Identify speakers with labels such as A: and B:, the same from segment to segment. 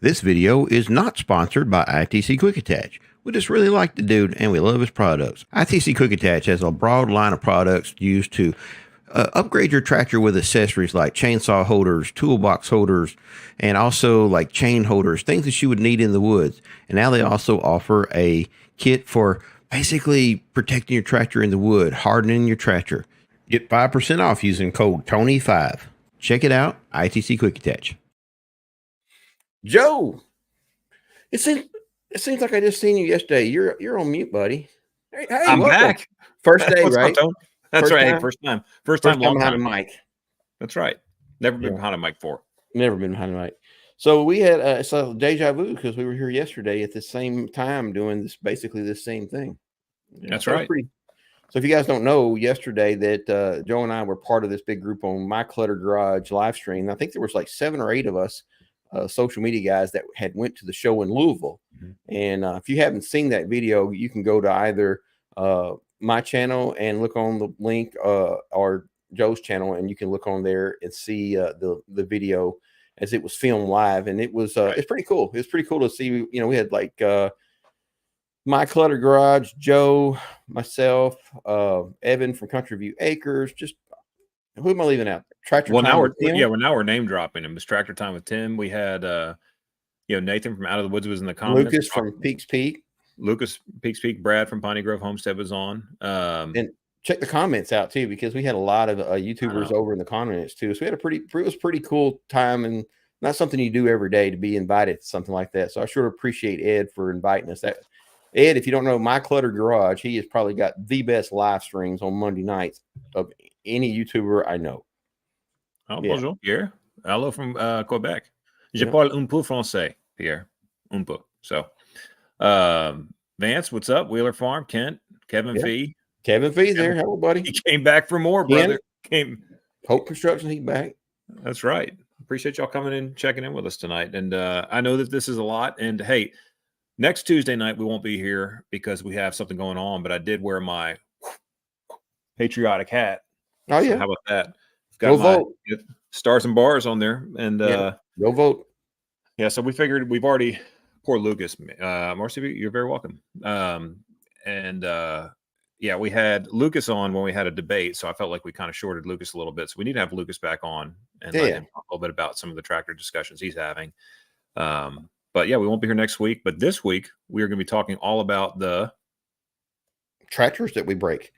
A: This video is not sponsored by ITC Quick Attach. We just really like the dude and we love his products. ITC Quick Attach has a broad line of products used to upgrade your tractor with accessories like chainsaw holders, toolbox holders, and also like chain holders, things that you would need in the woods. And now they also offer a kit for basically protecting your tractor in the wood, hardening your tractor. Get 5% off using code TONY5. Check it out, ITC Quick Attach. Joe, it seems like I just seen you yesterday. You're on mute, buddy.
B: Hey, I'm welcome. Back.
A: First day, right?
B: Up, That's
A: first
B: right.
A: Time?
B: First time. First time
A: behind a mic.
B: That's right. Never been behind a mic before.
A: Never been behind a mic. So we had it's a deja vu because we were here yesterday at the same time doing basically the same thing.
B: That's right.
A: So if you guys don't know, yesterday that Joe and I were part of this big group on My Clutter Garage live stream. I think there was like 7 or 8 of us social media guys that had went to the show in Louisville. And if you haven't seen that video, you can go to either my channel and look on the link or Joe's channel, and you can look on there and see the video as it was filmed live. And it was it's pretty cool. It's pretty cool to see. You know, we had like My Clutter Garage, Joe, myself, Evan from Country View Acres. Just who am I leaving out? Tractor
B: well,
A: Time
B: now
A: with Tim?
B: well, now we're name dropping him. It's Tractor Time with Tim. We had Nathan from Out of the Woods was in the comments.
A: Lucas from Peaks Peak.
B: Lucas Peaks Peak. Brad from Piney Grove Homestead was on.
A: And check the comments out too, because we had a lot of YouTubers over in the comments too. So we had it was pretty cool time, and not something you do every day to be invited to something like that. So I sure appreciate Ed for inviting us. Ed, if you don't know My Clutter Garage, he has probably got the best live streams on Monday nights of any YouTuber I know.
B: Oh, bonjour, Pierre. Hello from Quebec. Je parle un peu français, Pierre. Un peu. So, Vance, what's up? Wheeler Farm, Kent, Kevin Fee.
A: Kevin Fee there. Hello, buddy.
B: He came back for more, brother.
A: Hope Construction, he's back.
B: That's right. Appreciate y'all coming in, checking in with us tonight. And I know that this is a lot. And hey, next Tuesday night, we won't be here because we have something going on, but I did wear my patriotic hat.
A: Oh, yeah.
B: So how about that? Got
A: vote.
B: Stars and bars on there. And
A: go vote.
B: Yeah, so we figured we've already, poor Lucas, Marcy, you're very welcome. Yeah, we had Lucas on when we had a debate, so I felt like we kind of shorted Lucas a little bit. So we need to have Lucas back on and let him talk a little bit about some of the tractor discussions he's having. But yeah, we won't be here next week. But this week, we are going to be talking all about the
A: tractors that we break.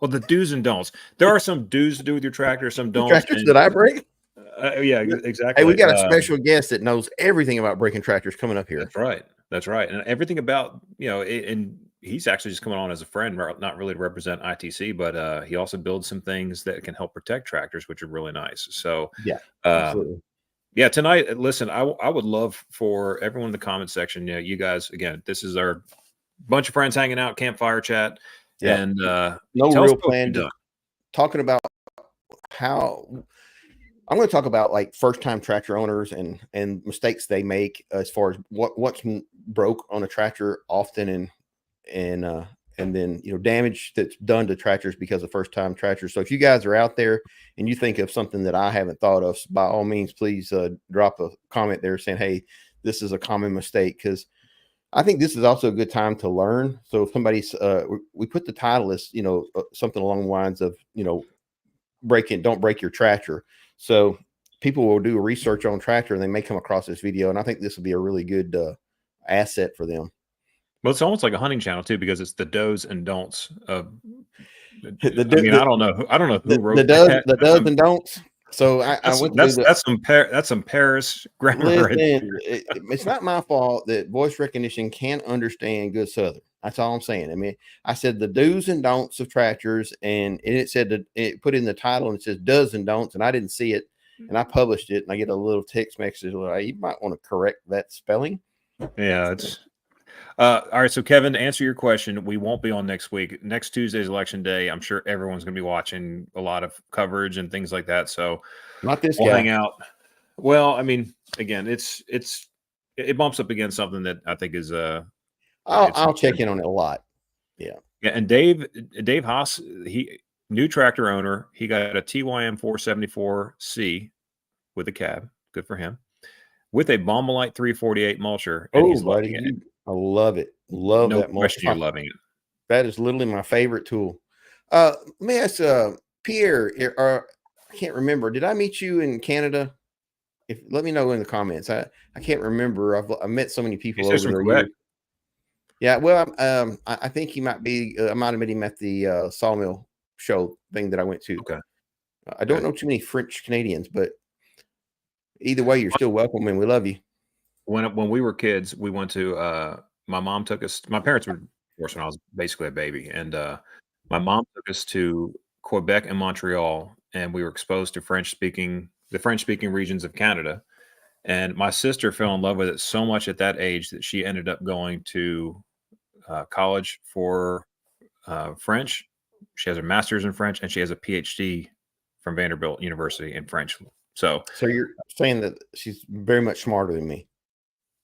B: Well, the do's and don'ts. There are some do's to do with your tractor, some don'ts.
A: Tractors that I break?
B: Yeah, exactly.
A: Hey, we got a special guest that knows everything about breaking tractors coming up here.
B: That's right. That's right. And everything about, and he's actually just coming on as a friend, not really to represent ITC, but he also builds some things that can help protect tractors, which are really nice. So,
A: yeah, absolutely.
B: Yeah, tonight, listen, I would love for everyone in the comment section, you guys, again, this is our bunch of friends hanging out, campfire chat. Yeah. And
A: no real plan. Talking about how I'm going to talk about like first time tractor owners and mistakes they make as far as what's broke on a tractor often and then damage that's done to tractors because of first time tractors. So if you guys are out there and you think of something that I haven't thought of, by all means, please drop a comment there saying, hey, this is a common mistake, because I think this is also a good time to learn. So if somebody's, we put the title as, something along the lines of, don't break your tractor. So people will do research on tractor and they may come across this video. And I think this will be a really good asset for them.
B: Well, it's almost like a hunting channel too, because it's the do's and don'ts of, I don't know who wrote
A: the do's and don'ts. So
B: that's some Paris grammar.
A: It's not my fault that voice recognition can't understand good Southern. That's all I'm saying. I mean, I said the do's and don'ts of tractors, and it said that it put in the title and it says does and don'ts, and I didn't see it, and I published it, and I get a little text message like, you might want to correct that spelling.
B: Yeah, it's all right. So Kevin, to answer your question, we won't be on next week. Next Tuesday's election day. I'm sure everyone's going to be watching a lot of coverage and things like that. So
A: not this
B: we'll
A: guy.
B: hang out. Well, I mean, again, it bumps up against something that I think is
A: I'll check in on it a lot. Yeah.
B: Yeah. And Dave Haas, new tractor owner, he got a TYM 474C with a cab. Good for him. with a Bombalite 348 mulcher, and
A: Oh,
B: he's loving
A: buddy,
B: it.
A: I love it. Love
B: No
A: that mulch.
B: question, you're loving it.
A: That is literally my favorite tool. Let me ask Pierre, I can't remember. Did I meet you in Canada? If let me know in the comments. I can't remember. I met so many people over the years. Yeah, well, I think he might be. I might have met him at the sawmill show thing that I went to.
B: Okay.
A: I don't know too many French Canadians, but either way, you're still welcome, and we love you.
B: When we were kids, we went to. My mom took us. My parents were divorced when I was basically a baby, and my mom took us to Quebec and Montreal, and we were exposed to the French speaking regions of Canada. And my sister fell in love with it so much at that age that she ended up going to college for French. She has a master's in French, and she has a PhD from Vanderbilt University in French. So
A: you're saying that she's very much smarter than me.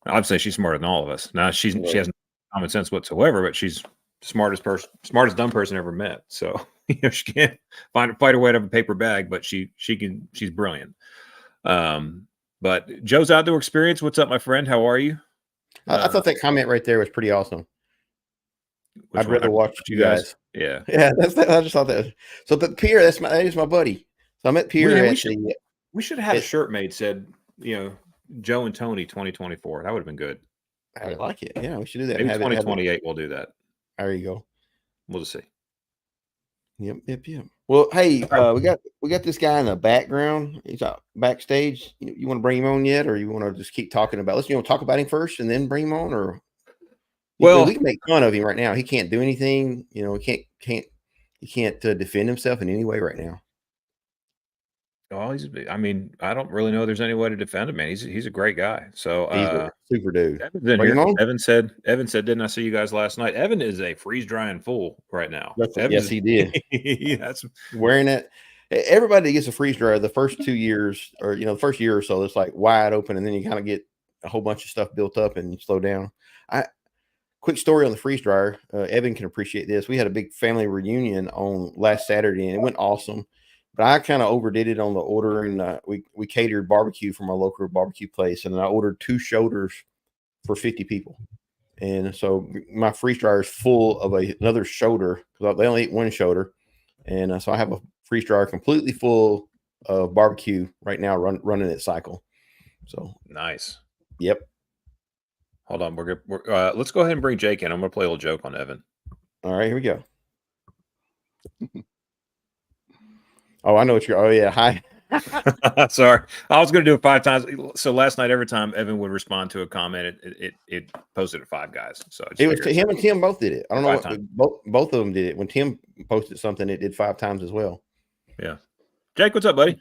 B: I'd say she's smarter than all of us. Now she has no common sense whatsoever, but she's smartest dumb person ever met. So she can't fight her way out of a paper bag, but she's brilliant. But Joe's outdoor experience. What's up, my friend? How are you?
A: I thought that comment right there was pretty awesome. I'd rather watch you guys.
B: Yeah.
A: I just thought that. So, but Pierre, that is my buddy. So I met Pierre
B: we should have had a shirt made said, Joe and Tony 2024. That would have been good.
A: I like it. Yeah, we should do that.
B: Maybe 2028 we'll do that.
A: There you go.
B: We'll just see.
A: Yep. Well, hey, we got this guy in the background. He's out backstage. You want to bring him on yet, or you want to just keep talking about? Let's talk about him first and then bring him on, or well, we can make fun of him right now. He can't do anything. He can't defend himself in any way right now.
B: Oh, I don't really know there's any way to defend him, man. He's a great guy. So
A: he's a super dude.
B: Evan said, didn't I see you guys last night? Evan is a freeze drying fool right now.
A: Yes, he did.
B: That's
A: wearing it. Everybody that gets a freeze dryer the first 2 years, or the first year or so, it's like wide open, and then you kind of get a whole bunch of stuff built up and you slow down. Quick story on the freeze dryer. Evan can appreciate this. We had a big family reunion on last Saturday, and it went awesome. But I kind of overdid it on the order, and we catered barbecue from our local barbecue place, and I ordered 2 shoulders for 50 people. And so my freeze dryer is full of another shoulder because they only eat 1 shoulder, and so I have a freeze dryer completely full of barbecue right now, running its cycle. So
B: nice.
A: Yep.
B: Hold on, let's go ahead and bring Jake in. I'm gonna play a little joke on Evan.
A: All right, here we go. Oh, I know what you're. Oh, yeah. Hi.
B: Sorry, I was going to do it 5 times. So last night, every time Evan would respond to a comment, it posted it 5 guys. So
A: it was him and Tim both did it. I don't know both of them did it. When Tim posted something, it did 5 times as well.
B: Yeah. Jake, what's up, buddy?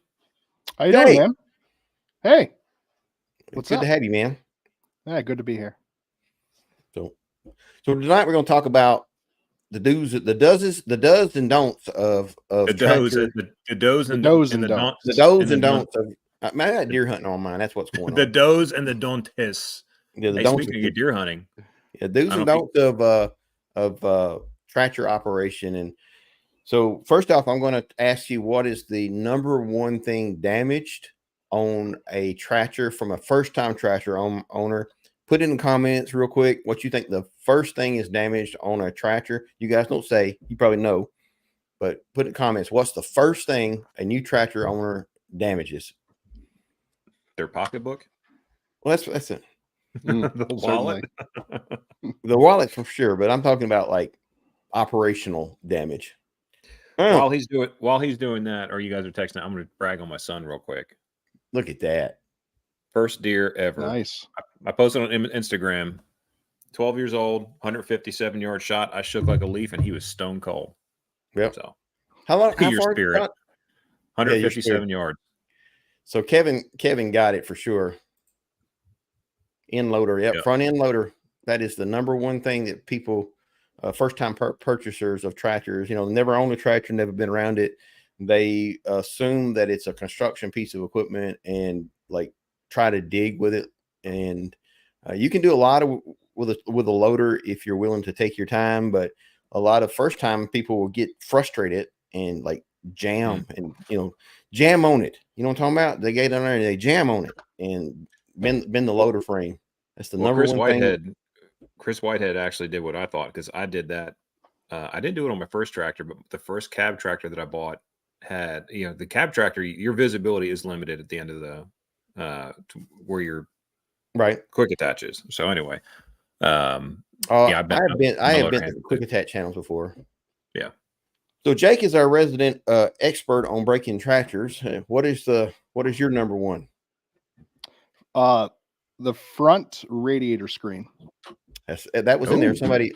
C: How you doing, man? Hey,
A: what's good to have you, man?
C: Yeah, good to be here.
A: So tonight we're going to talk about the do's and don'ts of
B: the do's and don'ts
A: of. I got deer hunting on mine. That's what's going on.
B: The do's and the don'ts. Yeah, speaking of deer hunting,
A: do's and don'ts of tractor operation. And so first off, I'm going to ask you, what is the number one thing damaged on a tractor from a first-time tractor owner? Put in the comments real quick what you think the first thing is damaged on a tractor. You guys don't say, you probably know, but put in comments, what's the first thing a new tractor owner damages?
B: Their pocketbook?
A: Well, that's it.
B: The wallet?
A: The wallet for sure, but I'm talking about like operational damage.
B: While he's doing that, or you guys are texting, I'm going to brag on my son real quick.
A: Look at that.
B: First deer ever.
C: Nice.
B: I posted on Instagram. 12 years old, 157-yard shot. I shook like a leaf, and he was stone cold.
A: Yep.
B: So,
A: how far?
B: 157 yards.
A: So Kevin got it for sure. End loader, yep. Front end loader. That is the number one thing that people, first-time purchasers of tractors, never owned a tractor, never been around it. They assume that it's a construction piece of equipment and like try to dig with it. And you can do a lot with a loader if you're willing to take your time, but a lot of first-time people will get frustrated and like jam and jam on it. You know what I'm talking about? They get on there and they jam on it, and bend the loader frame. That's the number
B: Chris
A: one
B: Whitehead,
A: thing.
B: Chris Whitehead actually did what I thought, because I did that. I didn't do it on my first tractor, but the first cab tractor that I bought had, the cab tractor, your visibility is limited at the end of the where your quick attaches. So anyway,
A: I have been to quick attach channels before.
B: Yeah.
A: So Jake is our resident expert on breaking tractors. What is your number one?
C: The front radiator screen.
A: That was in there. Somebody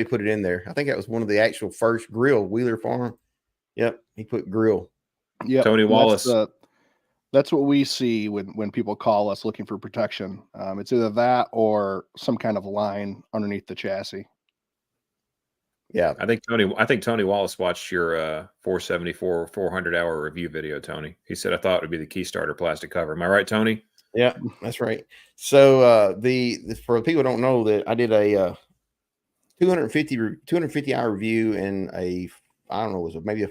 A: put it in there. I think that was one of the actual first grill, Wheeler Farm. Yep, he put grill.
C: Yeah,
B: Tony Wallace.
C: That's what we see when people call us looking for protection. It's either that or some kind of line underneath the chassis.
A: Yeah,
B: I think Tony Wallace watched your 474 400-hour review video. Tony, he said, I thought it would be the key starter plastic cover. Am I right, Tony?
A: Yeah, that's right. So for people who don't know, that I did a 250 hour review and was it maybe a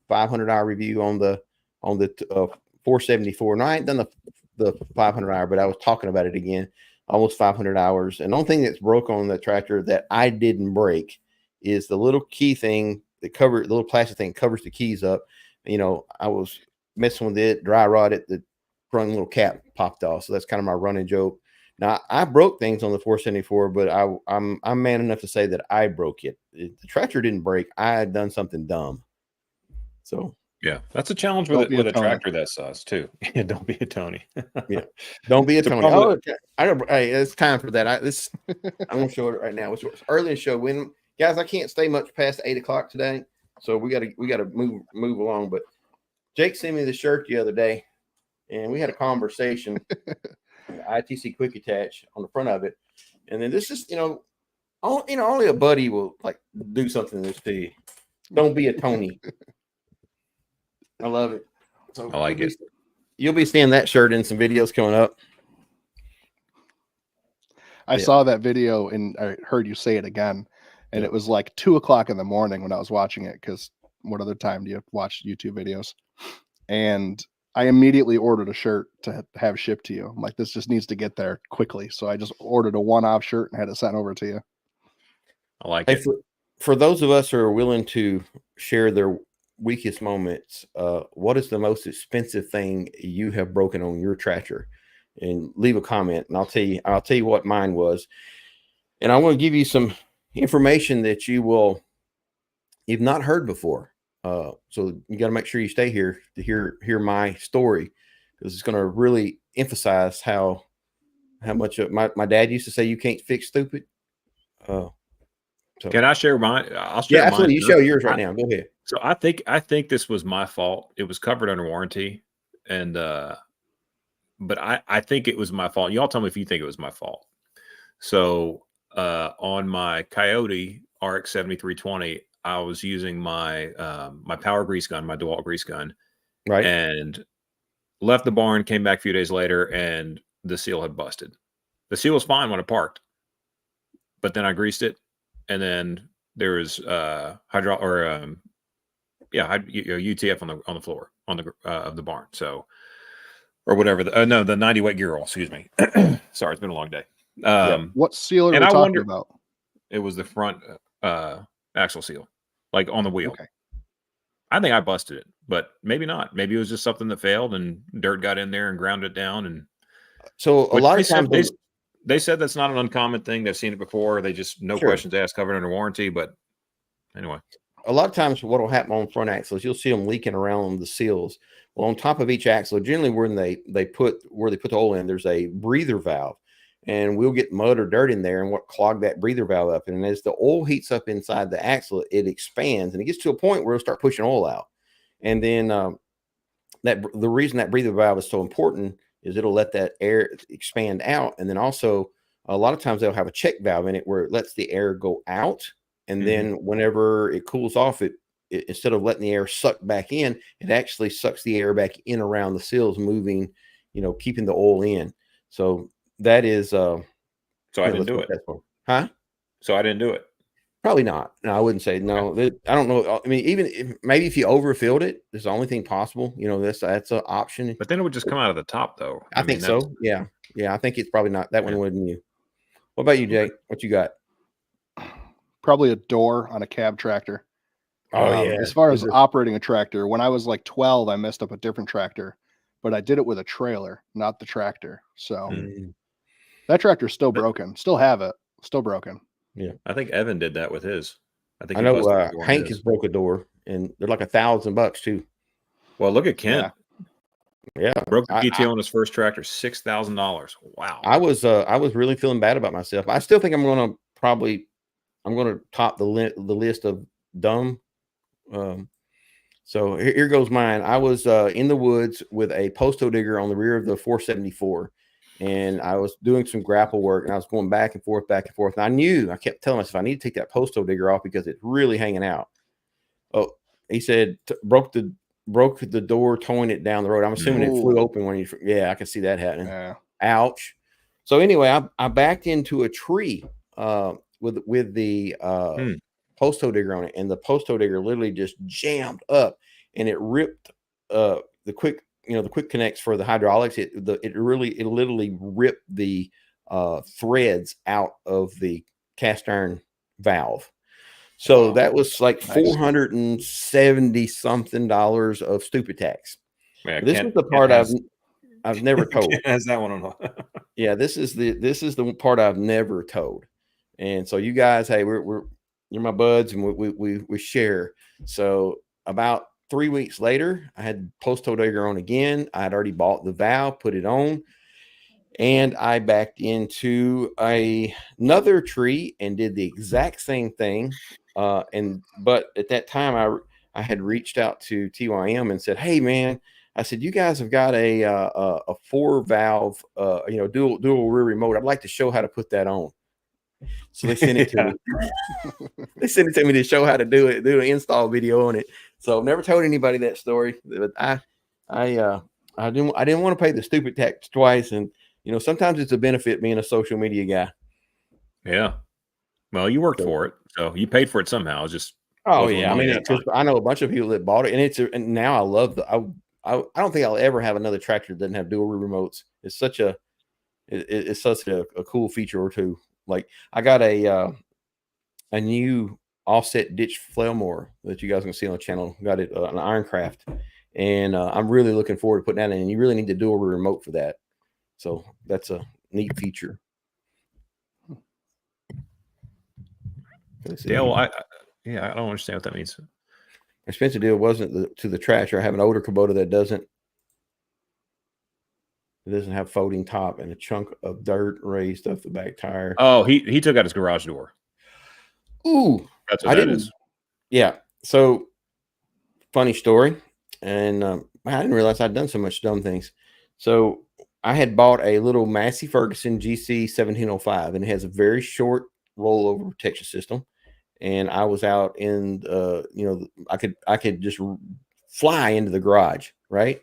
A: 500-hour review on the 474. No, I ain't done the 500-hour, but I was talking about it again, almost 500 hours. And the only thing that's broke on the tractor that I didn't break is the little key thing that the little plastic thing covers the keys up. I was messing with it, dry rod it, the front little cap popped off. So that's kind of my running joke. Now I broke things on the 474, but I'm man enough to say that I broke it. The tractor didn't break. I had done something dumb. So
B: yeah, that's a challenge with a tractor that size too. Don't be a Tony.
A: Yeah, don't be a Tony. It's time for that. I'm gonna show it right now. It's early in the show. Guys, I can't stay much past 8 o'clock today, so we gotta move along. But Jake sent me the shirt the other day, and we had a conversation. ITC quick attach on the front of it, and then this is only a buddy will like do something this to you. Don't be a Tony. I love it. So
B: I like it.
A: You'll be seeing that shirt in some videos coming up.
C: I saw that video and I heard you say it again. And it was like 2 o'clock in the morning when I was watching it, because what other time do you watch YouTube videos? And I immediately ordered a shirt to have shipped to you. I'm like, this just needs to get there quickly. So I just ordered a one-off shirt and had it sent over to you.
B: I like it.
A: For those of us who are willing to share their weakest moments, what is the most expensive thing you have broken on your tractor? And leave a comment, and I'll tell you what mine was. And I want to give you some information that you've not heard before. So you got to make sure you stay here to hear my story, because it's going to really emphasize how much my dad used to say, you can't fix stupid. So
B: can I share mine? I'll share
A: absolutely.
B: mine.
A: You show yours right now. Go ahead.
B: So I think this was my fault. It was covered under warranty, and but I think it was my fault. Y'all tell me if you think it was my fault. So on my Coyote RX 7320, I was using my my power grease gun, my DeWalt grease gun,
A: right,
B: and left the barn. Came back a few days later, and the seal had busted. The seal was fine when it parked, but then I greased it, and then there was UTF on the floor of the barn. So, or whatever. The 90 weight gear roll. Excuse me. Sorry, it's been a long day.
C: What seal are we talking about?
B: It was the front axle seal, like on the wheel.
C: Okay.
B: I think I busted it, but maybe not. Maybe it was just something that failed and dirt got in there and ground it down. And
A: so a lot of times
B: they said that's not an uncommon thing. They've seen it before. They just questions asked, covered under warranty. But anyway,
A: a lot of times what will happen on front axles, you'll see them leaking around the seals. Well, on top of each axle, generally when they put the oil in, there's a breather valve, and we'll get mud or dirt in there and what clog that breather valve up. And as the oil heats up inside the axle, it expands and it gets to a point where it'll start pushing oil out. And then the reason that breather valve is so important is it'll let that air expand out. And then also a lot of times they'll have a check valve in it where it lets the air go out. And then whenever it cools off, it instead of letting the air suck back in, it actually sucks the air back in around the seals, moving, keeping the oil in. So that is
B: so I didn't do it.
A: Huh?
B: So I didn't do it.
A: Probably not. No, I wouldn't say no. I don't know. I mean, maybe if you overfilled it, it's the only thing possible. You know, that's an option.
B: But then it would just come out of the top, though.
A: I think so. Yeah. I think it's probably not that one. Wouldn't you? What about you, Jake? What you got?
C: Probably a door on a cab tractor.
A: Oh yeah.
C: As far as operating a tractor, when I was like 12, I messed up a different tractor, but I did it with a trailer, not the tractor. So that tractor's still broken. Still have it. Still broken.
B: Yeah, I think Evan did that with his.
A: I know Hank has broke a door, and they're like $1,000 too.
B: Well, look at Kent.
A: Yeah,
B: broke the PTO on his first tractor, $6,000. Wow.
A: I was really feeling bad about myself. I still think I'm going to top the list of dumb. So here goes mine. I was in the woods with a posto digger on the rear of the 474. And I was doing some grapple work, and I was going back and forth. And I kept telling myself, I need to take that posto digger off because it's really hanging out. Oh, he said, broke the door, towing it down the road. I'm assuming it flew open when I can see that happening. Yeah. Ouch. So anyway, I backed into a tree with the posto digger on it, and the posto digger literally just jammed up, and it ripped the quick connects for the hydraulics. It literally ripped the threads out of the cast iron valve. So that was like $470 something of stupid tax. Yeah, this is the part I've never told.
B: Has that one on?
A: Yeah, this is the part I've never told. And so you guys, hey, you're my buds, and we share. So about 3 weeks later, I had posto digger on again. I had already bought the valve, put it on, and I backed into another tree and did the exact same thing. But at that time, I had reached out to TYM and said, "Hey, man," I said, "you guys have got a 4-valve, dual rear remote. I'd like to show how to put that on." So they sent it to me. They sent it to me to show how to do an install video on it. So I've never told anybody that story, but I didn't want to pay the stupid tax twice. And sometimes it's a benefit being a social media guy.
B: Yeah. Well, you worked for it, so you paid for it somehow. It's just
A: I mean, I know a bunch of people that bought it, and now I love I don't think I'll ever have another tractor that doesn't have dual rear remotes. It's such a cool feature or two. Like I got a new offset ditch flail mower that you guys can see on the channel. Got it an Ironcraft, and I'm really looking forward to putting that in. And you really need to do a remote for that, so that's a neat feature.
B: Yeah, well, I don't understand what that means.
A: Expensive deal wasn't to the trash. I have an older Kubota that doesn't have folding top and a chunk of dirt raised off the back tire.
B: Oh, he took out his garage door.
A: Ooh,
B: that's what that is.
A: Yeah. So funny story. And I didn't realize I'd done so much dumb things. So I had bought a little Massey Ferguson GC 1705, and it has a very short rollover protection system. And I was out in, I could just fly into the garage, right?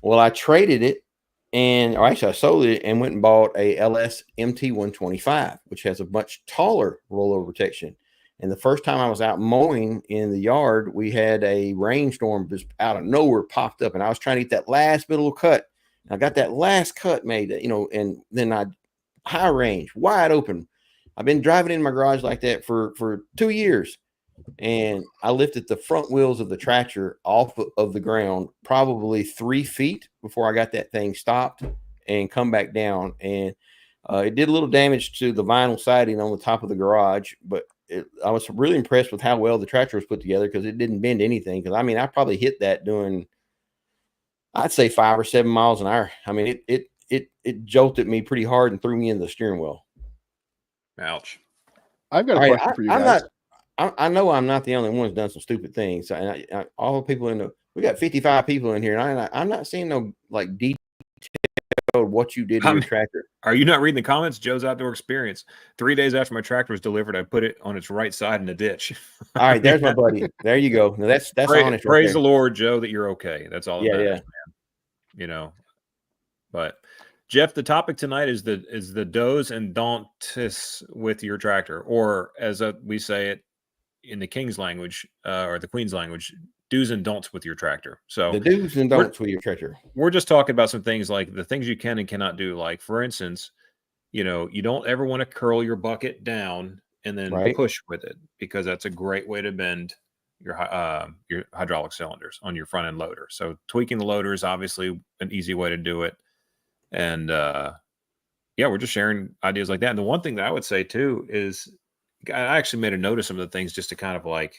A: Well, I traded it, I sold it and went and bought a LS MT 125, which has a much taller rollover protection. And the first time I was out mowing in the yard, we had a rainstorm just out of nowhere popped up, and I was trying to get that last little cut. And I got that last cut made, and then I high range, wide open. I've been driving in my garage like that for 2 years, and I lifted the front wheels of the tractor off of the ground probably 3 feet before I got that thing stopped and come back down. And it did a little damage to the vinyl siding on the top of the garage, but I was really impressed with how well the tractor was put together because it didn't bend anything. Because I mean, I probably hit that doing, I'd say 5 or 7 miles an hour. I mean, it jolted me pretty hard and threw me in the steering wheel.
B: Ouch.
C: I've got a question for you guys.
A: I know I'm not the only one who's done some stupid things. And all the people we got 55 people in here, and I'm not seeing no like detail what you did to your tractor.
B: Are you not reading the comments? Joe's Outdoor Experience. 3 days after my tractor was delivered, I put it on its right side in a ditch.
A: All right, there's my buddy. There you go. Now that's honest.
B: Praise the Lord, Joe, that you're okay. That's all.
A: Yeah.
B: Man. But Jeff, the topic tonight is the do's and don'ts with your tractor, or as we say it in the King's language or the Queen's language, do's and don'ts with your tractor. So
A: the do's and don'ts with your tractor.
B: We're just talking about some things like the things you can and cannot do. Like, for instance, you don't ever want to curl your bucket down and then push with it, because that's a great way to bend your hydraulic cylinders on your front end loader. So tweaking the loader is obviously an easy way to do it. And we're just sharing ideas like that. And the one thing that I would say too is, I actually made a note of some of the things just to kind of like,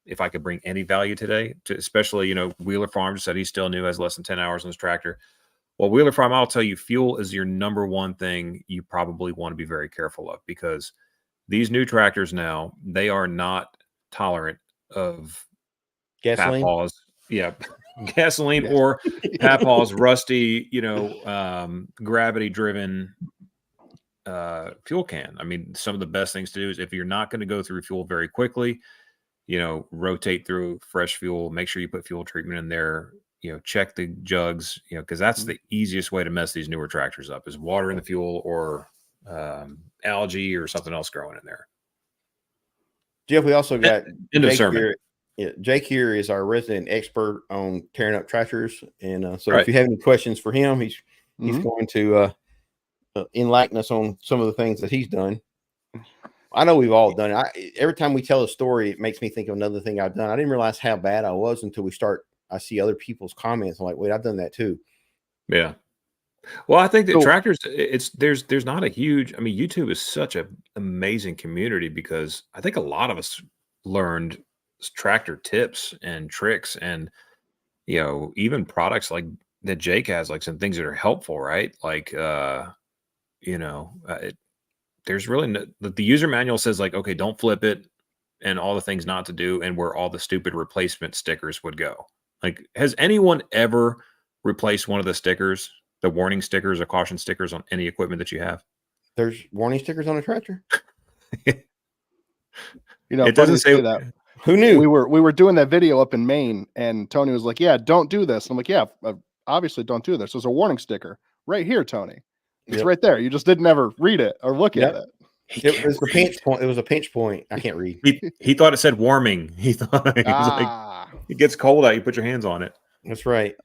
B: if I could bring any value today, to especially, Wheeler Farm said he's still new, has less than 10 hours on his tractor. Well, Wheeler Farm, I'll tell you, fuel is your number one thing you probably want to be very careful of, because these new tractors now, they are not tolerant of
A: gasoline.
B: Papa's, gasoline or Papa's rusty, gravity driven fuel can. I mean, some of the best things to do is, if you're not going to go through fuel very quickly, rotate through fresh fuel, make sure you put fuel treatment in there, check the jugs, because that's the easiest way to mess these newer tractors up, is water in the fuel or algae or something else growing in there.
A: Jeff, we also got
B: end of sermon.
A: Jake here is our resident expert on tearing up tractors, and so if you have any questions for him, he's going to enlighten us on some of the things that he's done. I know we've all done it. Every time we tell a story, it makes me think of another thing I've done. I didn't realize how bad I was until I see other people's comments. I'm like, wait, I've done that too.
B: Yeah. Well, I think that tractors, there's not a huge, YouTube is such an amazing community, because I think a lot of us learned tractor tips and tricks, and, even products like that Jake has, like some things that are helpful, right? Like, there's really the user manual says, like, okay, don't flip it, and all the things not to do, and where all the stupid replacement stickers would go. Like, has anyone ever replaced one of the stickers, the warning stickers or caution stickers on any equipment that you have?
A: There's warning stickers on a tractor.
B: It doesn't say
C: that.
A: Who knew?
C: We were doing that video up in Maine, and Tony was like, "Yeah, don't do this." And I'm like, "Yeah, obviously don't do this. There's a warning sticker right here, Tony. It's right there. You just didn't ever read it or look at it."
A: It was a pinch point. It was a pinch point. I can't read.
B: He thought it said warming. He thought it was like, it gets cold out, you put your hands on it.
A: That's right.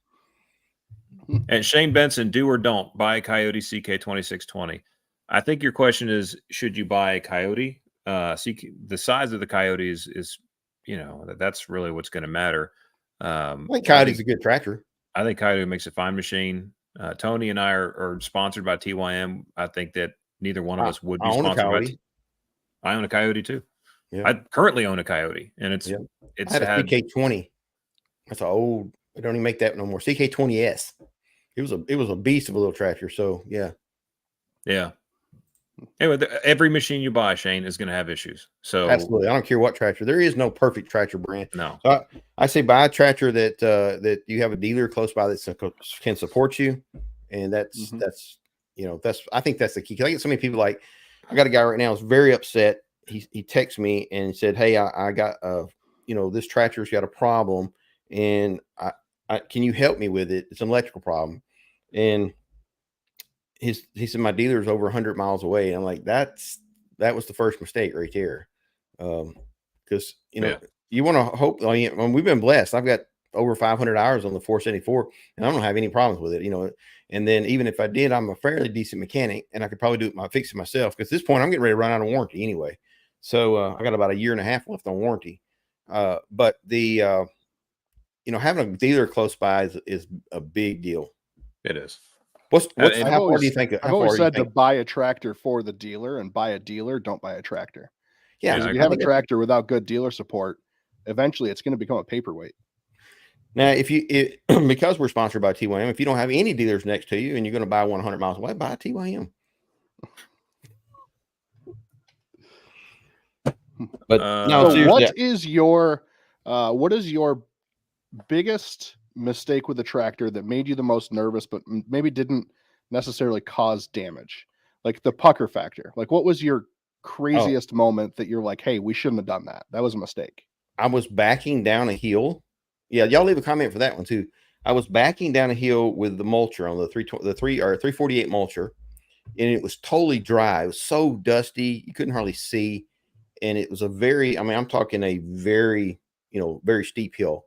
B: And Shane Benson, do or don't buy a Coyote CK2620. I think your question is, should you buy a Coyote? The size of the Coyote is that's really what's going to matter.
A: I think Coyote's a good tractor.
B: I think Coyote makes a fine machine. Tony and I are sponsored by TYM. I think that neither one of us would be sponsored by I own a Coyote too. Yeah. I currently own a Coyote, and it's
A: I had a CK20. That's an old. I don't even make that no more. CK20S. It was a beast of a little tractor. So yeah.
B: Anyway, every machine you buy, Shane, is going to have issues. So
A: absolutely, I don't care what tractor. There is no perfect tractor brand.
B: No.
A: So I say buy a tractor that you have a dealer close by that can support you, and that's I think that's the key. I get so many people like, I got a guy right now who's very upset. He texts me and said, "Hey, I got this tractor's got a problem, and I can you help me with it? It's an electrical problem." And he said, "My dealer's over 100 miles away." And I'm like, that was the first mistake right there. Because you want to hope. We've been blessed. I've got over 500 hours on the 474, and I don't have any problems with it. And then even if I did, I'm a fairly decent mechanic, and I could probably fix it myself. Because at this point, I'm getting ready to run out of warranty anyway. So I got about a year and a half left on warranty. But the having a dealer close by is a big deal.
B: It is.
A: How far do you think?
C: I've always said to buy a tractor for the dealer, and buy a dealer. Don't buy a tractor. Yeah, if you have a tractor without good dealer support, eventually it's going to become a paperweight.
A: Now, because we're sponsored by TYM, if you don't have any dealers next to you and you're going to buy 100 miles away, buy a TYM. But
C: so what is your biggest mistake with the tractor that made you the most nervous, but maybe didn't necessarily cause damage? Like the pucker factor. Like, what was your craziest moment that you're like, "Hey, we shouldn't have done that. That was a mistake"?
A: I was backing down a hill. Yeah, y'all leave a comment for that one too. I was backing down a hill with the mulcher on the 348 mulcher, and it was totally dry. It was so dusty you couldn't hardly see, and it was a very, I mean, I'm talking a very, very steep hill.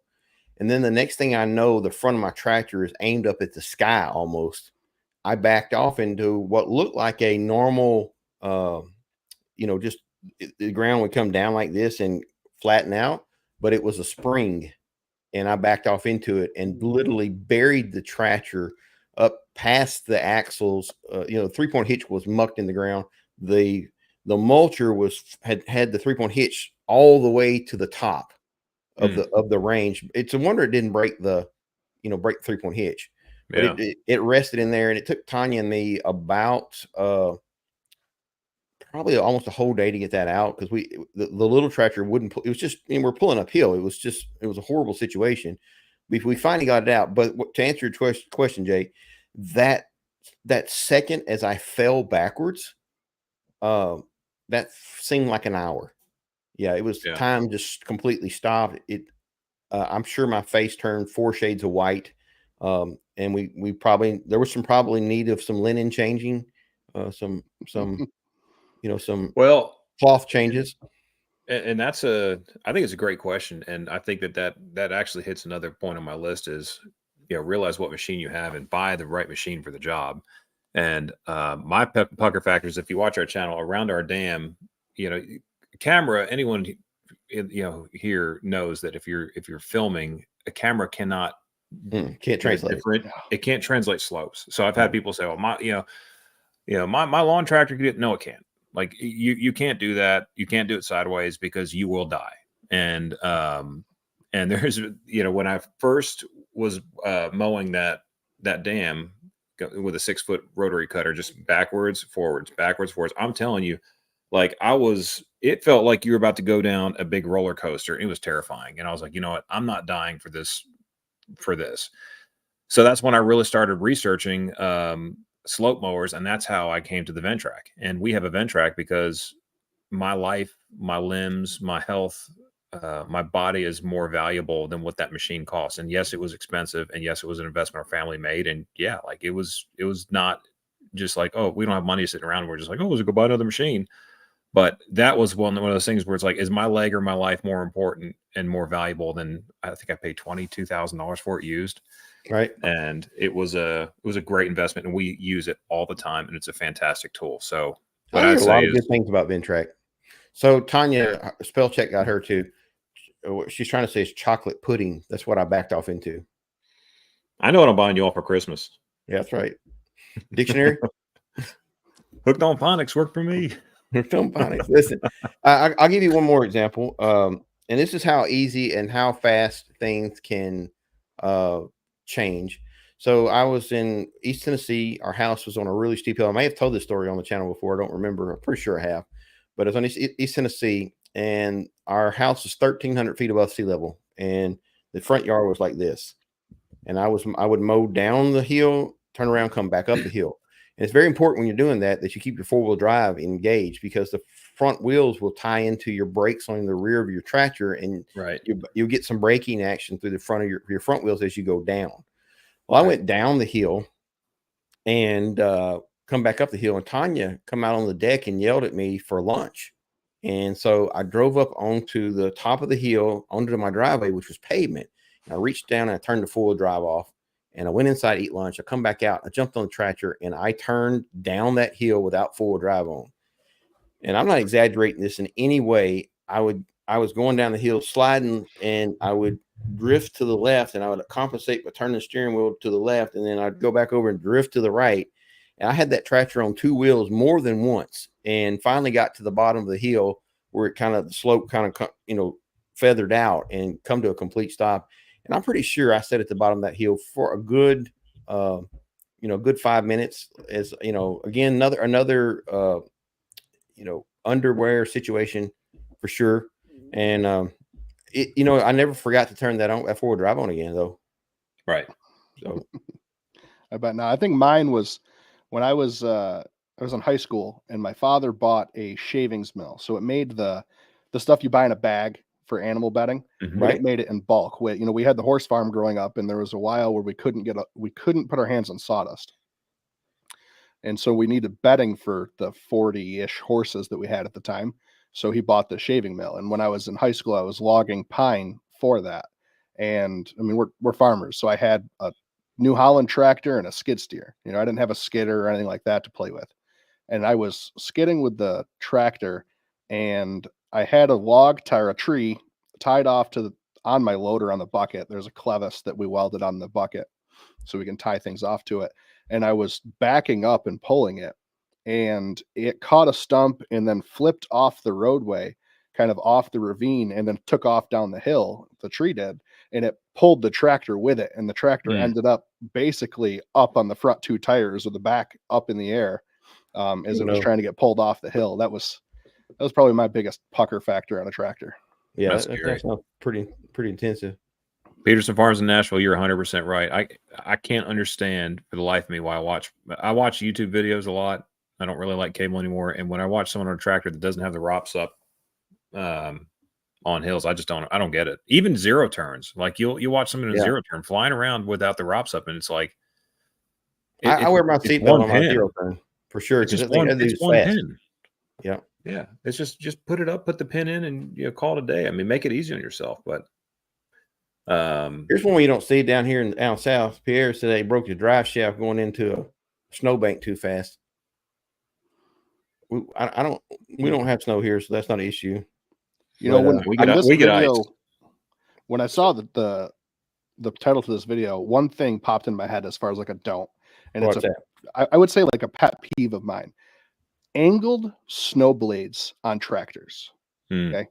A: And then the next thing I know, the front of my tractor is aimed up at the sky almost. I backed off into what looked like a normal, just the ground would come down like this and flatten out, but it was a spring. And I backed off into it and literally buried the tractor up past the axles. The 3-point hitch was mucked in the ground. The mulcher had the 3-point hitch all the way to the top of the range. It's a wonder it didn't break the 3-point hitch. But it rested in there, and it took Tanya and me about probably almost a whole day to get that out, because the little tractor wouldn't pull. It was just, we're pulling uphill. It was a horrible situation. We finally got it out. But to answer your question, Jay, that second as I fell backwards, that seemed like an hour. Yeah, it was time just completely stopped. I'm sure my face turned 4 shades of white. And we probably, there was probably need of some linen changing, some cloth changes.
B: And that's I think it's a great question. And I think that actually hits another point on my list is, realize what machine you have and buy the right machine for the job. And my pucker factors, if you watch our channel, around our dam, camera, anyone here knows that if you're filming, a camera can't translate it can't translate slopes. So I've had people say, well, my lawn tractor can no, it can't. Like you can't do that. You can't do it sideways because you will die. And there's, when I first was mowing that dam with a 6-foot rotary cutter, just backwards, forwards, I'm telling you, like it felt like you were about to go down a big roller coaster. It was terrifying. And I was like, you know what? I'm not dying for this. So that's when I really started researching slope mowers, and that's how I came to the Ventrac. And we have a Ventrac because my life, my limbs, my health, my body is more valuable than what that machine costs. And yes, it was expensive, and yes, it was an investment our family made. And yeah, like it was not just like, oh, we don't have money sitting around. We're just like, oh, let's go buy another machine. But that was one of those things where it's like, is my leg or my life more important and more valuable than, I think I paid $22,000 for it used.
A: Right.
B: And it was a great investment, and we use it all the time, and it's a fantastic tool. So
A: I heard a lot of good things about Ventrac. So Tanya, spell check got her too. What she's trying to say is chocolate pudding. That's what I backed off into.
B: I know what I'm buying you all for Christmas.
A: Yeah, that's right. Dictionary.
B: Hooked on phonics worked for me.
A: Hooked on phonics. Listen, I'll give you one more example. And this is how easy and how fast things can change. So I was in East Tennessee. Our house was on a really steep hill. I may have told this story on the channel before. I don't remember. I'm pretty sure I have. But it was on East Tennessee, and our house was 1,300 feet above sea level, and the front yard was like this. And I would mow down the hill, turn around, come back up the hill. And it's very important when you're doing that you keep your 4-wheel drive engaged, because the front wheels will tie into your brakes on the rear of your tractor, and you'll get some braking action through the front of your front wheels as you go down. Well, I went down the hill and come back up the hill, and Tanya come out on the deck and yelled at me for lunch. And so I drove up onto the top of the hill, onto my driveway, which was pavement. And I reached down and I turned the 4-wheel drive off, and I went inside to eat lunch. I come back out, I jumped on the tractor, and I turned down that hill without 4-wheel drive on. And I'm not exaggerating this in any way. I was going down the hill sliding, and I would drift to the left, and I would compensate by turning the steering wheel to the left, and then I'd go back over and drift to the right. And I had that tractor on 2 wheels more than once, and finally got to the bottom of the hill where the slope kind of, feathered out and come to a complete stop. And I'm pretty sure I sat at the bottom of that hill for a good, good 5 minutes. As again, another underwear situation for sure. And I never forgot to turn that 4-wheel drive on again, though.
B: Right.
A: So
C: I bet now. I think mine was when I was in high school, and my father bought a shavings mill. So it made the stuff you buy in a bag for animal bedding, but
A: Right.
C: it made it in bulk. We had the horse farm growing up, and there was a while where we couldn't put our hands on sawdust. And so we needed bedding for the 40-ish horses that we had at the time. So he bought the shaving mill. And when I was in high school, I was logging pine for that. And I mean, we're farmers. So I had a New Holland tractor and a skid steer. I didn't have a skidder or anything like that to play with. And I was skidding with the tractor, and I had a log or a tree tied off on my loader on the bucket. There's a clevis that we welded on the bucket so we can tie things off to it. And I was backing up and pulling it, and it caught a stump and then flipped off the roadway, kind of off the ravine, and then took off down the hill. The tree did, and it pulled the tractor with it. And the tractor ended up basically up on the front two tires with the back up in the air as it was trying to get pulled off the hill. That was probably my biggest pucker factor on a tractor.
A: Yeah, that sounds pretty intensive.
B: Peterson Farms in Nashville, you're 100% right. I can't understand for the life of me why I watch YouTube videos a lot. I don't really like cable anymore. And when I watch someone on a tractor that doesn't have the ROPS up on hills, I don't get it. Even zero turns. Like you watch someone in a zero turn flying around without the ROPS up, and it's like
A: I wear my seatbelt on my zero turn for sure.
B: It's just one pin.
A: Yeah.
B: Yeah. It's just put it up, put the pin in, and call it a day. I mean, make it easy on yourself. But
A: here's one you don't see down here down south. Pierre said they broke the drive shaft going into a snowbank too fast. We don't have snow here, so that's not an issue.
C: When I saw the title to this video, one thing popped in my head as far as like a don't, and I would say like a pet peeve of mine: angled snow blades on tractors. Okay,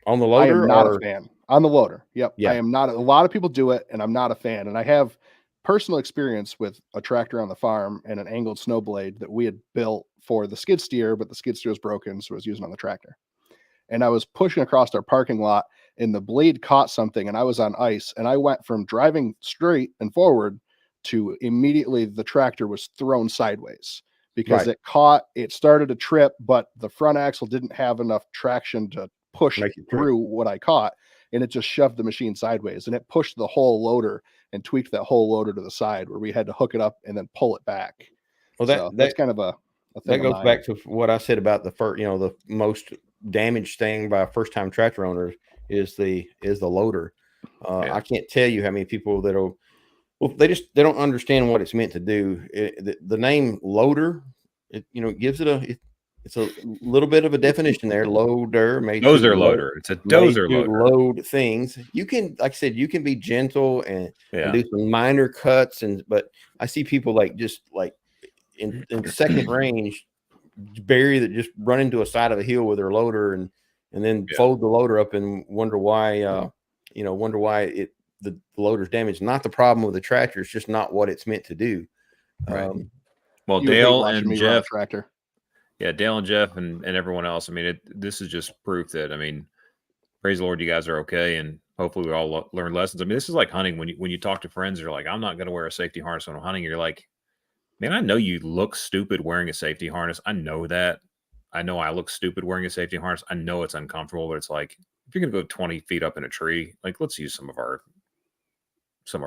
A: on the loader,
C: I am not a fan. On the loader, yep.
A: Yeah.
C: I am not. A lot of people do it, and I'm not a fan. And I have personal experience with a tractor on the farm and an angled snow blade that we had built for the skid steer, but the skid steer was broken, so I was using on the tractor. And I was pushing across our parking lot, and the blade caught something, and I was on ice, and I went from driving straight and forward to immediately the tractor was thrown sideways because it started to trip, but the front axle didn't have enough traction to push through what I caught, and it just shoved the machine sideways, and it pushed the whole loader and tweaked that whole loader to the side where we had to hook it up and then pull it back. Well, that's kind of a thing. That goes
A: back to what I said about the first, the most damaged thing by first-time tractor owners is the loader. I can't tell you how many people they don't understand what it's meant to do. The name loader, gives it it's a little bit of a definition there. Loader,
B: dozer loader. It's a dozer loader.
A: Load things. You can, like I said, you can be gentle and do some minor cuts, but I see people like just like in second range bury that, just run into a side of a hill with their loader and then fold the loader up and wonder why the loader's damaged. Not the problem with the tractor, it's just not what it's meant to do.
B: Right. Well, Dale and Jeff tractor. Yeah, Dale and Jeff and everyone else. I mean, this is just proof that, I mean, praise the Lord, you guys are okay, and hopefully we all learn lessons. I mean, this is like hunting. When you talk to friends, you're like, I'm not going to wear a safety harness when I'm hunting. You're like, man, I know you look stupid wearing a safety harness. I know that. I know I look stupid wearing a safety harness. I know it's uncomfortable, but it's like, if you're going to go 20 feet up in a tree, like, let's use some of our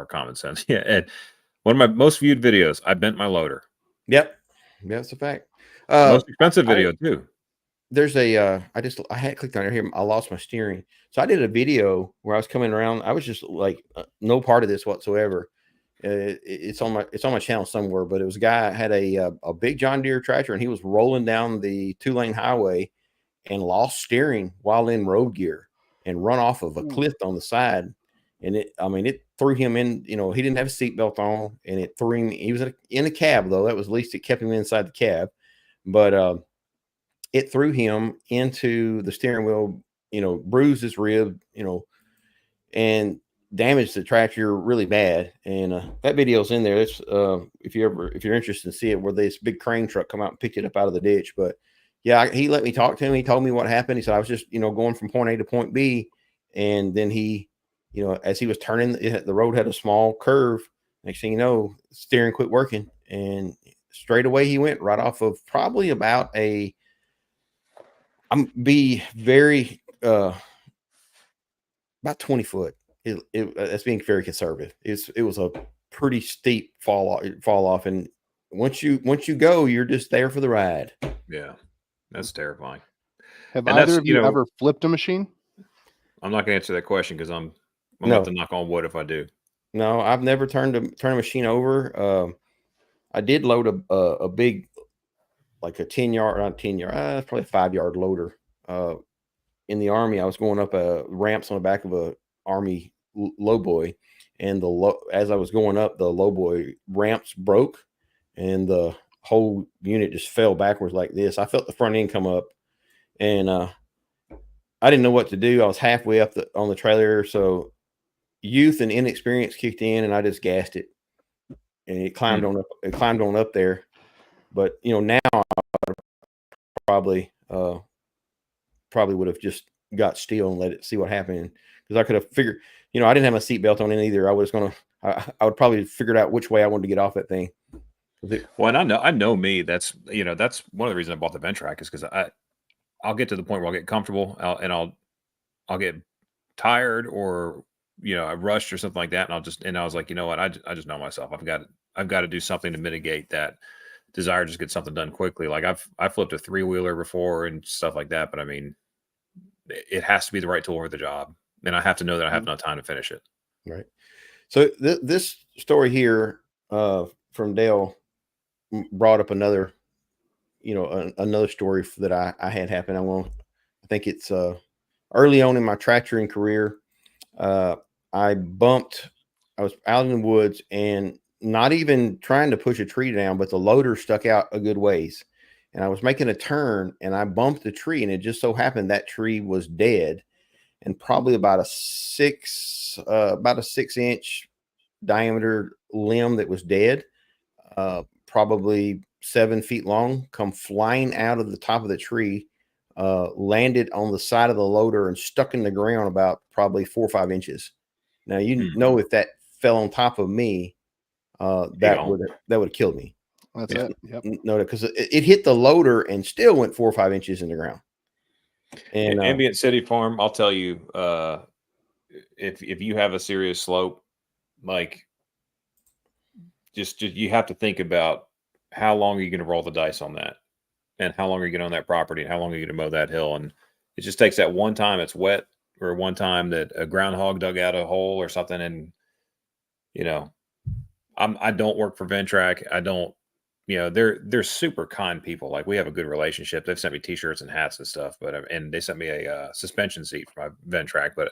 B: common sense. Yeah, and one of my most viewed videos, I bent my loader.
A: Yep, that's a fact.
B: Most expensive video too.
A: There's I had clicked on it here. I lost my steering, so I did a video where I was coming around. I was just like no part of this whatsoever. It's on my channel somewhere, but it was a guy had a big John Deere tractor, and he was rolling down the 2-lane highway and lost steering while in road gear and run off of a cliff on the side. And it threw him in. He didn't have a seatbelt on, and it threw him. He was in a cab though. That was, at least it kept him inside the cab. But it threw him into the steering wheel, bruised his rib, and damaged the tractor really bad. And that video's in there. It's if you're interested in see it, where this big crane truck come out and picked it up out of the ditch. But yeah, he let me talk to him. He told me what happened. He said, I was just going from point A to point B, and then he, as he was turning, the road had a small curve. Next thing you know, steering quit working, and straight away he went right off of probably about I'm be very about 20 foot. That's being very conservative. It was a pretty steep fall off, and once you go, you're just there for the ride.
B: Yeah, that's terrifying.
C: Have
B: And
C: either
B: that's,
C: of you ever flipped a machine?
B: I'm not going to answer that question because I'm
A: No.
B: about to knock on wood if I do.
A: No, I've never turned a machine over. I did load a big, like a 10-yard, not 10-yard, probably a 5-yard loader. In the Army, I was going up ramps on the back of a Army lowboy, and as I was going up, the lowboy ramps broke, and the whole unit just fell backwards like this. I felt the front end come up, and I didn't know what to do. I was halfway up on the trailer, so youth and inexperience kicked in, and I just gassed it, and it climbed on up. It climbed on up there, but now I probably would have just got still and let it see what happened, because I could have figured. I didn't have my seatbelt on it either. I would probably figured out which way I wanted to get off that thing.
B: Well, and I know me. That's that's one of the reasons I bought the Ventrac, is because I'll get to the point where I'll get comfortable, I'll get tired, or I rushed or something like that, and I was like, you know what, I just know myself. I've got to do something to mitigate that desire to just get something done quickly. Like I flipped a 3-wheeler before and stuff like that, but I mean, it has to be the right tool for the job, and I have to know that I have enough time to finish it.
A: Right. So this story here from Dale brought up another, another story that I had happen. I think it's early on in my tractoring career. I was out in the woods and not even trying to push a tree down, but the loader stuck out a good ways, and I was making a turn and I bumped the tree, and it just so happened that tree was dead, and probably about a 6-inch diameter limb that was dead, probably 7 feet long, come flying out of the top of the tree, landed on the side of the loader and stuck in the ground about probably 4 or 5 inches. Now, know, if that fell on top of me, that would have killed me.
C: That's it. Yep.
A: No, because it hit the loader and still went 4 or 5 inches in the ground. And
B: Ambient City Farm, I'll tell you, if you have a serious slope, like just you have to think about how long are you going to roll the dice on that, and how long are you going to own that property, and how long are you going to mow that hill. And it just takes that one time it's wet, or one time that a groundhog dug out a hole or something. And I don't work for Ventrac. I don't, they're super kind people. Like, we have a good relationship. They've sent me t-shirts and hats and stuff, and they sent me a suspension seat for my Ventrac, but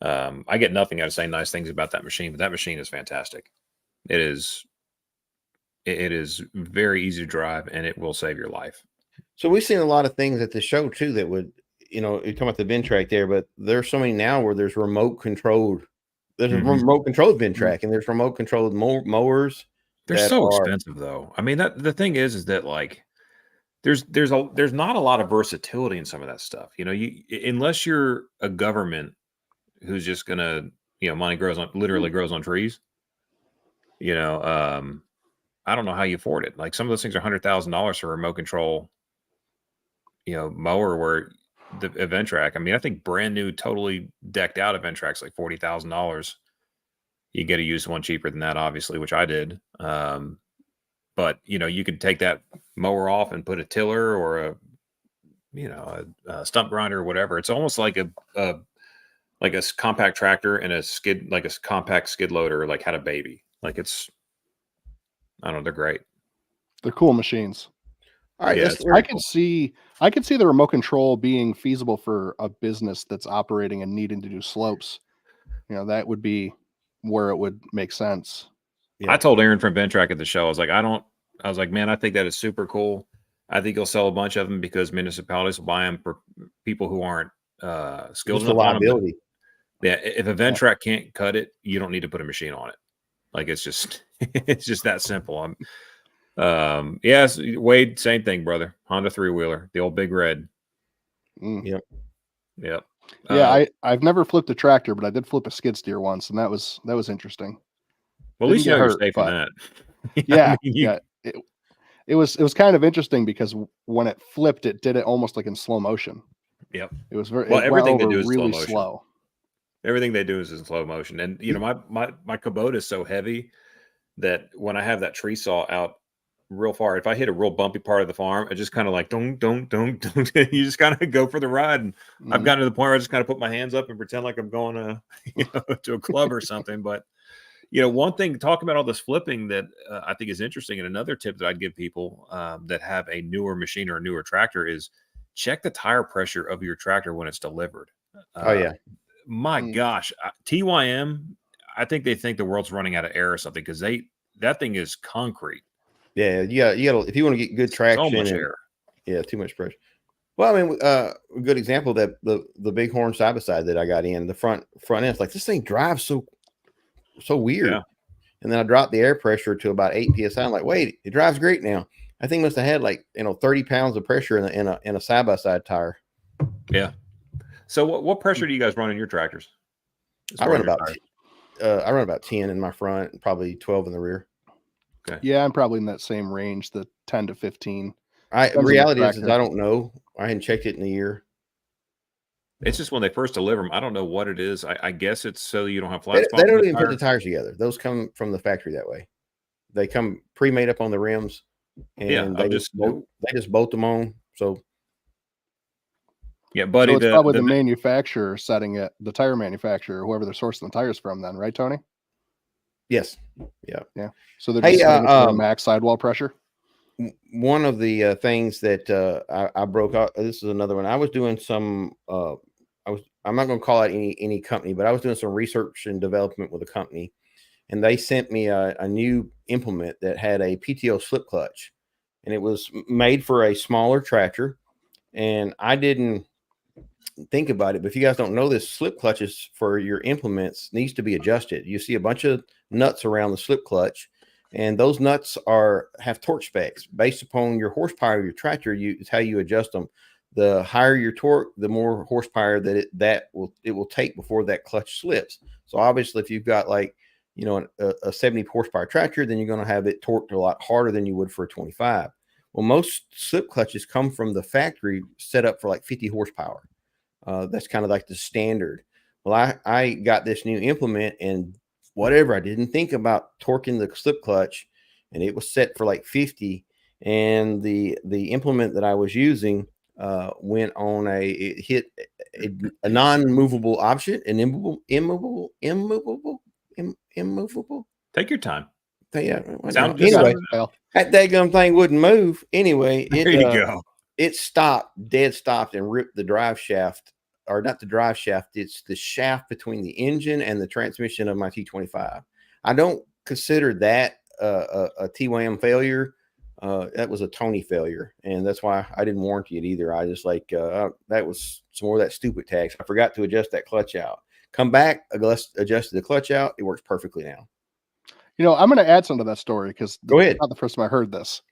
B: I get nothing out of saying nice things about that machine, but that machine is fantastic. It is very easy to drive, and it will save your life.
A: So we've seen a lot of things at the show too that would, you're talking about the Ventrac there, but there's so many now where there's remote controlled. There's a remote controlled Ventrac, and there's remote controlled mowers.
B: They're so expensive, though. I mean, the thing is that, like, there's not a lot of versatility in some of that stuff. Unless you're a government who's just gonna, money literally grows on trees. I don't know how you afford it. Like, some of those things are $100,000 for a remote control, mower, where the Ventrac. I mean, I think brand new, totally decked out Ventrac's like $40,000. You get a used one cheaper than that, obviously, which I did. But you could take that mower off and put a tiller or a stump grinder or whatever. It's almost like a compact tractor and a skid, like a compact skid loader, like had a baby. Like, I don't know, they're great.
C: They're cool machines.
A: All right,
B: Yeah,
C: I could see the remote control being feasible for a business that's operating and needing to do slopes. That would be where it would make sense.
B: Yeah. I told Aaron from Ventrac at the show, I was like, man, I think that is super cool. I think he'll sell a bunch of them because municipalities will buy them for people who aren't skilled enough on them. Yeah, if a Ventrac can't cut it, you don't need to put a machine on it. Like, it's just that simple. Yes, Wade, same thing, brother. Honda 3-wheeler, the old Big Red.
A: Yep.
C: Yeah, I've never flipped a tractor, but I did flip a skid steer once, and that was interesting.
B: Well, at least you're safe on that.
C: Yeah, it was kind of interesting because when it flipped, it did it almost like in slow motion.
B: Yep.
C: It was very
B: everything they do is
C: really
B: slow motion.
C: slow.
B: Everything they do is in slow motion. And you know, my Kubota is so heavy that when I have that tree saw out real far, if I hit a real bumpy part of the farm, I just kind of like don't. You just kind of go for the ride. And I've gotten to the point where I just kind of put my hands up and pretend like I'm going to a club or something. But you know, one thing talking about all this flipping that I think is interesting, and another tip that I'd give people that have a newer machine or a newer tractor is check the tire pressure of your tractor when it's delivered.
A: Oh yeah.
B: My gosh, TYM, I think they think the world's running out of air or something because that thing is concrete.
A: Yeah, you got if you want to get good traction.
B: So much air.
A: Yeah, too much pressure. Well, I mean, a good example that the Bighorn side by side that I got in the front end, it's like this thing drives so weird.
B: Yeah.
A: And then I dropped the air pressure to about 8 psi. I'm like, wait, it drives great now. I think must have had like 30 pounds of pressure in a side by side tire.
B: Yeah. So what pressure do you guys run in your tractors?
A: I run about 10 in my front and probably 12 in the rear.
B: Okay.
C: Yeah, I'm probably in that same range, the 10 to 15.
A: Reality is I don't know. I hadn't checked it in a year.
B: It's just when they first deliver them. I don't know what it is. I guess it's so you don't have flat spots.
A: They don't even put the tires together. Those come from the factory that way. They come pre-made up on the rims, and they just bolt them on. So
B: yeah, buddy.
C: So it's probably the manufacturer setting it, the tire manufacturer, whoever they're sourcing the tires from. Then, right, Tony?
A: Yes. Yeah.
C: Yeah. So they're just setting it for max sidewall pressure.
A: One of the things that I broke out. This is another one. I was doing some. I'm not going to call out any company, but I was doing some research and development with a company, and they sent me a new implement that had a PTO slip clutch, and it was made for a smaller tractor. And I didn't think about it, but if you guys don't know this, slip clutches for your implements needs to be adjusted. You see a bunch of nuts around the slip clutch, and those nuts have torque specs based upon your horsepower of your tractor. It's how you adjust them. The higher your torque, the more horsepower that it will take before that clutch slips. So obviously, if you've got like a 70 horsepower tractor, then you're going to have it torqued a lot harder than you would for a 25. Well, most slip clutches come from the factory set up for like 50 horsepower. That's kind of like the standard. Well, I got this new implement, and whatever, I didn't think about torquing the slip clutch, and it was set for like 50. And the implement that I was using went on it hit a non-movable option, an immovable.
B: Take your time.
A: Yeah.
B: Anyway,
A: that daggum thing wouldn't move. Anyway,
B: there you go.
A: It dead stopped, and ripped the drive shaft, or not the drive shaft. It's the shaft between the engine and the transmission of my T25. I don't consider that a TYM failure. That was a Tony failure, and that's why I didn't warranty it either. I just that was some more of that stupid tax. I forgot to adjust that clutch out. Come back, adjusted the clutch out. It works perfectly now.
C: I'm going to add something to that story because
A: go ahead.
C: Not the first time I heard this.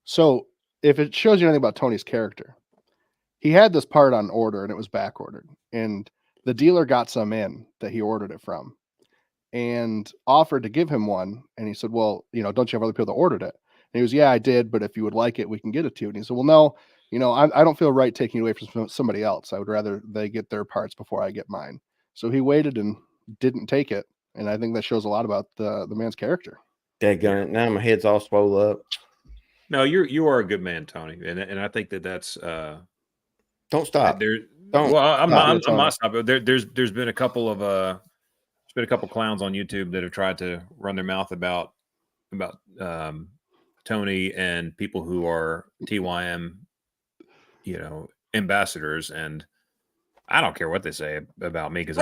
C: So if it shows you anything about Tony's character, he had this part on order and it was back ordered, and the dealer got some in that he ordered it from and offered to give him one. And he said, well, don't you have other people that ordered it? And he was, yeah, I did, but if you would like it, we can get it to you. And he said, well, no, I don't feel right taking it away from somebody else. I would rather they get their parts before I get mine. So he waited and didn't take it. And I think that shows a lot about the man's character.
A: Daggone it. Now my head's all swollen up.
B: No, you are a good man, Tony. And I think that's
A: don't stop.
B: I'm not stopping. There's been a couple of clowns on YouTube that have tried to run their mouth about Tony and people who are TYM, ambassadors, and I don't care what they say about me because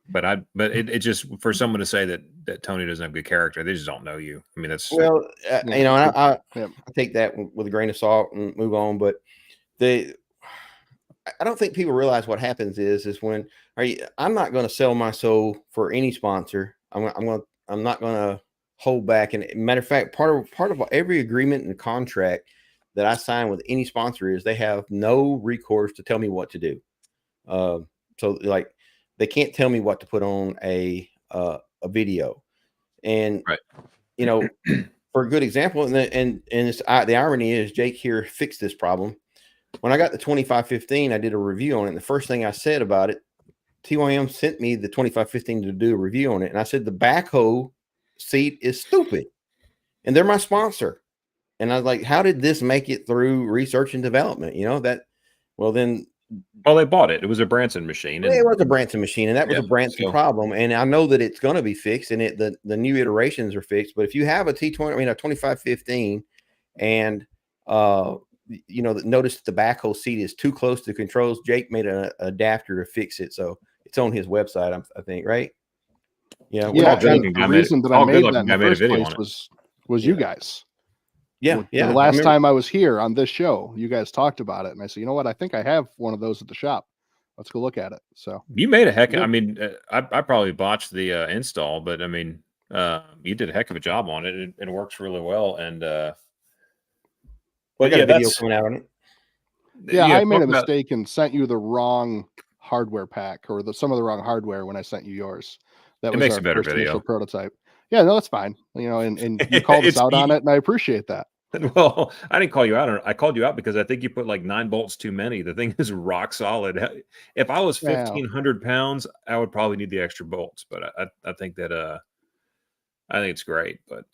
B: but it just, for someone to say that Tony doesn't have good character, they just don't know you. I mean, that's
A: I take that with a grain of salt and move on. But I don't think people realize what happens is when I'm not going to sell my soul for any sponsor. I'm not going to hold back. And matter of fact, part of every agreement and contract that I sign with any sponsor is they have no recourse to tell me what to do. So like they can't tell me what to put on a video. And
B: right.
A: For a good example, and it's, the irony is Jake here fixed this problem. When I got the 2515, I did a review on it. And the first thing I said about it TYM sent me the 2515 to do a review on it, and I said the backhoe seat is stupid, and they're my sponsor. And I was like, how did this make it through research and development? You know that. Well, then.
B: Well, they bought it. It was a Branson machine.
A: And, it was a Branson machine, and that was a Branson problem. And I know that it's going to be fixed, and the new iterations are fixed. But if you have a T20, I mean a 2515, and notice the backhoe seat is too close to the controls. Jake made an adapter to fix it, so it's on his website, I think, right? Yeah.
C: The reason that I made that in the first place was you guys.
A: Yeah.
C: The last time I was here on this show, you guys talked about it, and I said, you know what? I think I have one of those at the shop. Let's go look at it. So
B: you made a heck. I mean, I probably botched the install, but I mean, you did a heck of a job on it. It works really well, and
A: got a video coming out on it.
C: Yeah, I made a mistake and sent you the wrong hardware pack or some of the wrong hardware when I sent you yours. That was
B: makes
C: our
B: a better
C: first
B: video.
C: initial prototype. Yeah, no, that's fine. And you called us out on it, and I appreciate that.
B: Well, I didn't call you out. I called you out because I think you put like 9 bolts too many. The thing is rock solid. If I was 1,500 pounds, I would probably need the extra bolts. But I think that I think it's great. But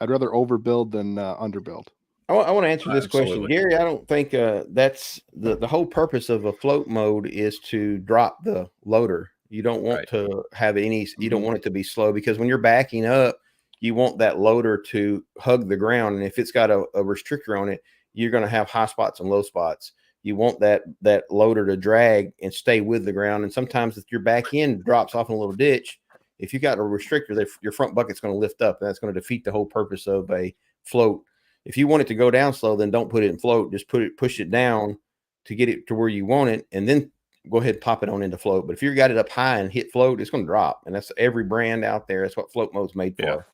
C: I'd rather overbuild than underbuild.
A: I want to answer this question, Gary. I don't think that's the whole purpose of a float mode is to drop the loader. You don't want to have any. You don't want it to be slow, because when you're backing up, you want that loader to hug the ground, and if it's got a restrictor on it, you're going to have high spots and low spots. You want that loader to drag and stay with the ground. And sometimes if your back end drops off in a little ditch, if you got a restrictor, your front bucket's going to lift up, and that's going to defeat the whole purpose of a float. If you want it to go down slow, then don't put it in float. Just push it down to get it to where you want it, and then go ahead and pop it on into float. But if you got it up high and hit float, it's going to drop. And that's every brand out there. That's what float mode's made for.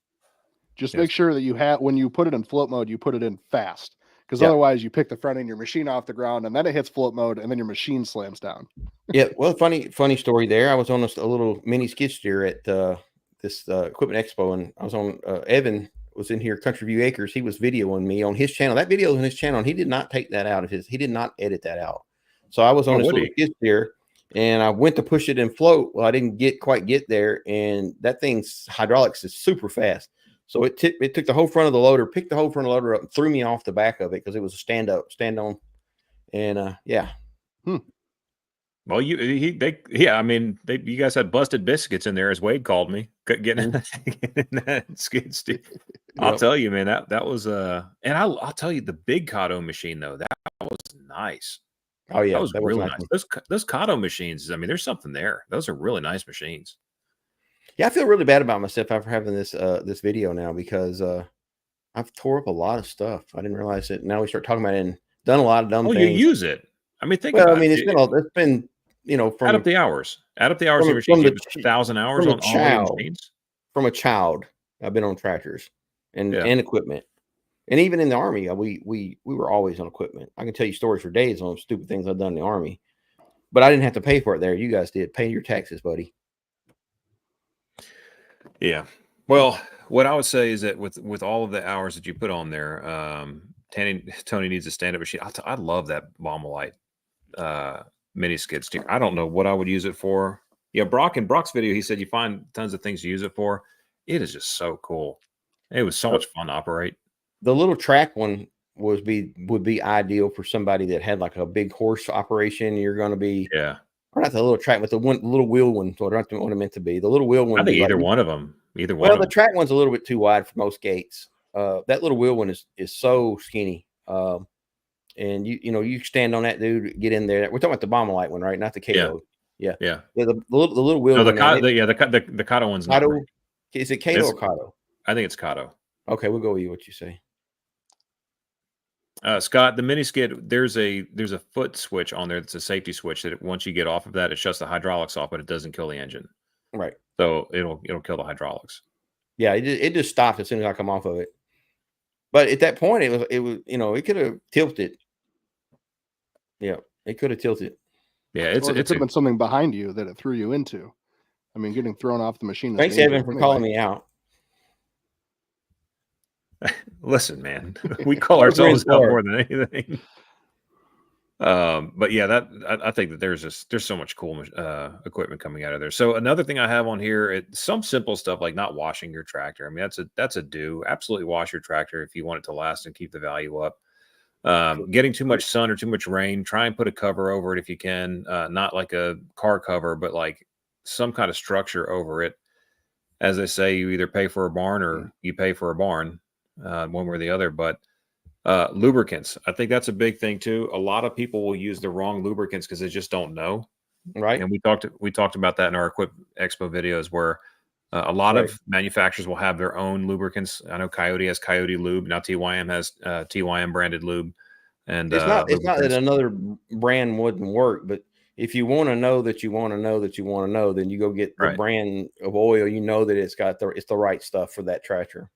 C: Just make sure that when you put it in float mode, you put it in fast, because otherwise you pick the front end of your machine off the ground, and then it hits float mode, and then your machine slams down.
A: Yeah. Well, funny story there. I was on a little mini skid steer at this Equipment Expo, and I was on Evan was in here, Country View Acres. He was videoing me on his channel. That video was on his channel, and he did not take that out of his. He did not edit that out. So I was on this little skid steer, and I went to push it in float. Well, I didn't quite get there, and that thing's hydraulics is super fast. So it took the whole front of the loader, picked the whole front of the loader up, and threw me off the back of it because it was a stand on, and yeah.
B: Well, you guys had busted biscuits in there, as Wade called me, getting that skid steer. I'll tell you, man, that was and I'll tell you, the big Kato machine though, that was nice.
A: Oh yeah,
B: that was really nice. Those Kato machines, I mean, there's something there. Those are really nice machines.
A: Yeah, I feel really bad about myself after having this video now, because I've tore up a lot of stuff. I didn't realize it. Now we start talking about it and done a lot of dumb things.
B: You use it. I mean, think about it.
A: It's been from
B: add up the hours. Add up the hours. From 1,000 hours on all machines.
A: From a child, I've been on tractors and equipment, and even in the Army, we were always on equipment. I can tell you stories for days on stupid things I've done in the Army, but I didn't have to pay for it there. You guys did. Pay your taxes, buddy.
B: Yeah. Well, what I would say is that with all of the hours that you put on there, Tony needs a stand-up machine. I love that Bombalite mini skid steer. I don't know what I would use it for. Yeah, Brock's video, he said you find tons of things to use it for. It is just so cool. It was so much fun to operate.
A: The little track one would be ideal for somebody that had like a big horse operation. You're going to be or not the little track, but the little wheel one. What I meant to be the little wheel one.
B: I think either one of them.
A: Well, the track one's a little bit too wide for most gates. That little wheel one is so skinny. And you stand on that, dude, get in there. We're talking about the Bombalite one, right? Not the Kato. Yeah. The little wheel.
B: No, the Kato one's not.
A: Kato. Is it Kato or Kato?
B: I think it's Kato.
A: Okay, we'll go with you. What you say?
B: Scott, the mini skid, there's a foot switch on there that's a safety switch that once you get off of that, it shuts the hydraulics off, but it doesn't kill the engine.
A: Right.
B: So it'll kill the hydraulics.
A: Yeah, it just stopped as soon as I come off of it. But at that point, it was it could have tilted. Yeah, it could have tilted.
B: Yeah,
C: it could have been something behind you that it threw you into. I mean, getting thrown off the machine.
A: Thanks, Evan, for calling me out.
B: Listen, man, we call ourselves out more than anything. But yeah, I think that there's so much cool equipment coming out of there. So another thing I have on here, some simple stuff like not washing your tractor. I mean, that's a do. Absolutely wash your tractor if you want it to last and keep the value up. Getting too much sun or too much rain, try and put a cover over it if you can. Not like a car cover, but like some kind of structure over it. As they say, you either pay for a barn or you pay for a barn, one way or the other. But lubricants, I think that's a big thing too. A lot of people will use the wrong lubricants because they just don't know.
A: Right.
B: And we talked about that in our Equip Expo videos, where a lot of manufacturers will have their own lubricants. I know Coyote has Coyote lube. Now TYM has TYM branded lube. And
A: it's not that another brand wouldn't work, but if you want to know that you want to know that you want to know, then you go get the brand of oil. You know that it's the right stuff for that tractor.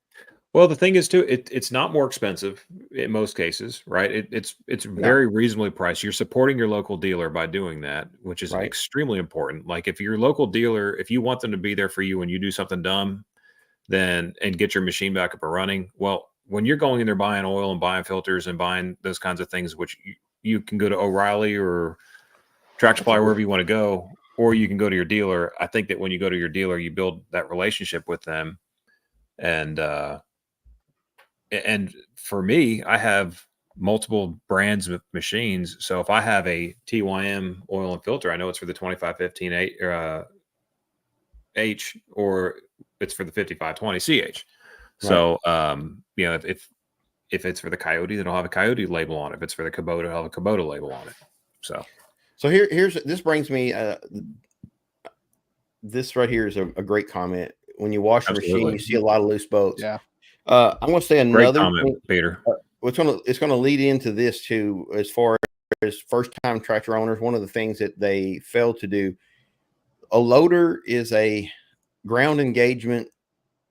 B: Well, the thing is too, it's not more expensive in most cases, right? It's very reasonably priced. You're supporting your local dealer by doing that, which is extremely important. Like if your local dealer, if you want them to be there for you when you do something dumb, and get your machine back up and running, well, when you're going in there buying oil and buying filters and buying those kinds of things, which you can go to O'Reilly or Track Supply, wherever you want to go, or you can go to your dealer. I think that when you go to your dealer, you build that relationship with them. And for me, I have multiple brands of machines. So if I have a TYM oil and filter, I know it's for the 2515 H or it's for the 5520 CH. So, you know, if it's for the Coyote, then I'll have a Coyote label on it. If it's for the Kubota, I'll have a Kubota label on it. So
A: here's this brings me. This right here is a great comment. When you wash your machine, you see a lot of loose bolts.
C: Yeah.
A: I'm going to say another
B: comment, thing, Peter.
A: It's going to lead into this too, as far as first time tractor owners. One of the things that they fail to do, a loader is a ground engagement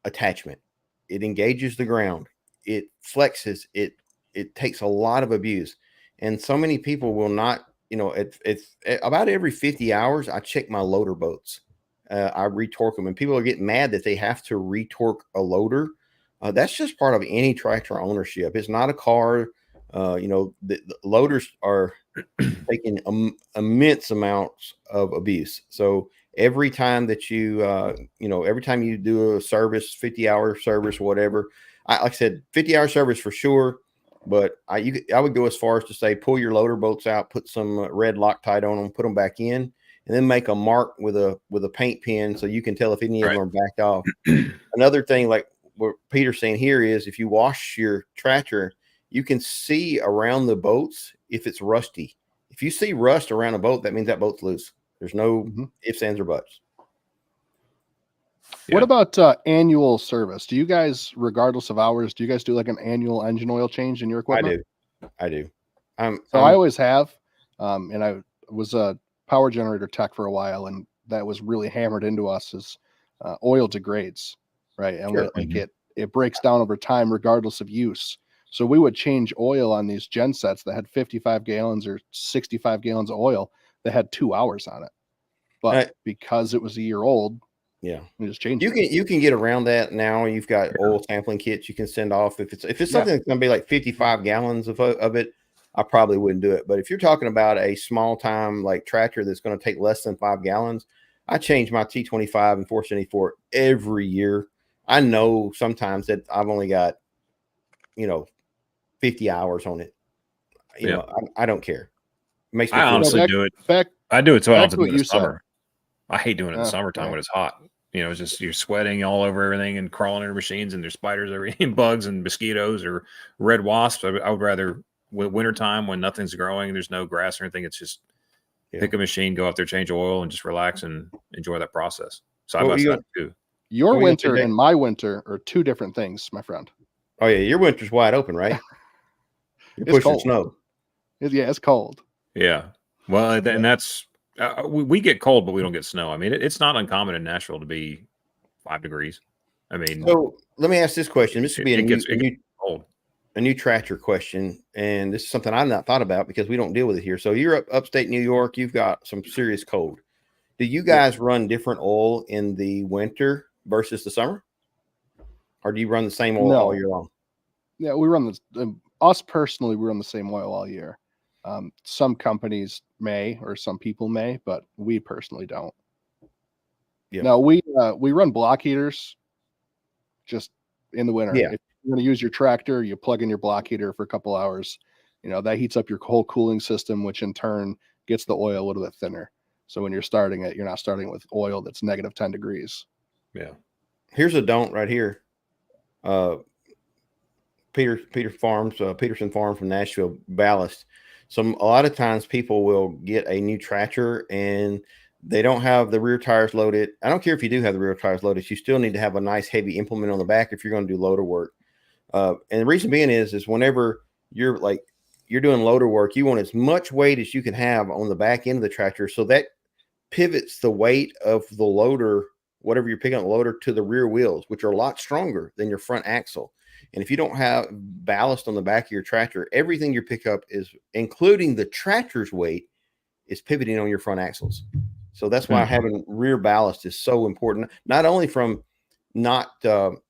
A: attachment. It engages the ground. It flexes. It takes a lot of abuse, and so many people will not. You know, it's about every 50 hours I check my loader bolts. I retorque them, and people are getting mad that they have to retorque a loader. That's just part of any tractor ownership. It's not a car. You know, the loaders are taking immense amounts of abuse. So every time that every time you do a service, 50-hour service, whatever, like I said, 50-hour service for sure. But I would go as far as to say, pull your loader bolts out, put some red Loctite on them, put them back in, and then make a mark with a paint pen so you can tell if any of them are backed off. Another thing, like what Peter's saying here, is if you wash your tractor, you can see around the bolts if it's rusty. If you see rust around a bolt, that means that bolt's loose. There's no ifs, ands, or buts.
C: What about annual service? Do you guys, regardless of hours, do you guys do like an annual engine oil change in your equipment?
A: I do.
C: I always have. And I was a power generator tech for a while, and that was really hammered into us as oil degrades, right? And it breaks down over time regardless of use. So we would change oil on these gen sets that had 55 gallons or 65 gallons of oil that had 2 hours on it. But because it was a year old, we just changed it.
A: You can get around that now. You've got oil sampling kits you can send off. If it's something that's going to be like 55 gallons of it, I probably wouldn't do it. But if you're talking about a small time like tractor that's going to take less than 5 gallons, I change my T25 and 474 every year. I know sometimes that I've only got 50 hours on it. You know, I don't care. It makes me
B: I honestly do it. I do it so often in the summer. I hate doing it in the summertime when it's hot. You know, it's just you're sweating all over everything and crawling into machines, and there's spiders, everything, bugs and mosquitoes or red wasps. I would rather wintertime when nothing's growing, there's no grass or anything. It's just pick a machine, go out there, change oil, and just relax and enjoy that process. So I must too.
C: Your winter and my winter are two different things, my friend.
A: Oh yeah, your winter's wide open, right? You're pushing snow.
C: It's cold.
B: Yeah. Well, and that's we get cold, but we don't get snow. I mean, it's not uncommon in Nashville to be 5 degrees. I mean,
A: so let me ask this question. This would be a new tractor question, and this is something I've not thought about because we don't deal with it here. So you're upstate New York. You've got some serious cold. Do you guys run different oil in the winter versus the summer, or do you run the same oil all year long?
C: Yeah, we run us personally. We run the same oil all year. Some companies may, or some people may, but we personally don't.
A: Yep.
C: No, we run block heaters just in the winter.
A: Yeah.
C: If you're going to use your tractor, you plug in your block heater for a couple hours. That heats up your whole cooling system, which in turn gets the oil a little bit thinner. So when you're starting it, you're not starting with oil that's negative 10 degrees.
B: Yeah.
A: Here's a don't right here. Peterson Farm from Nashville, ballast. A lot of times people will get a new tractor and they don't have the rear tires loaded. I don't care if you do have the rear tires loaded. You still need to have a nice heavy implement on the back if you're going to do loader work. And the reason being is whenever you're doing loader work, you want as much weight as you can have on the back end of the tractor. So that pivots the weight of the loader, whatever you're picking up the loader, to the rear wheels, which are a lot stronger than your front axle. And if you don't have ballast on the back of your tractor, everything you pick up is, including the tractor's weight, is pivoting on your front axles. So that's why having rear ballast is so important, not only from not only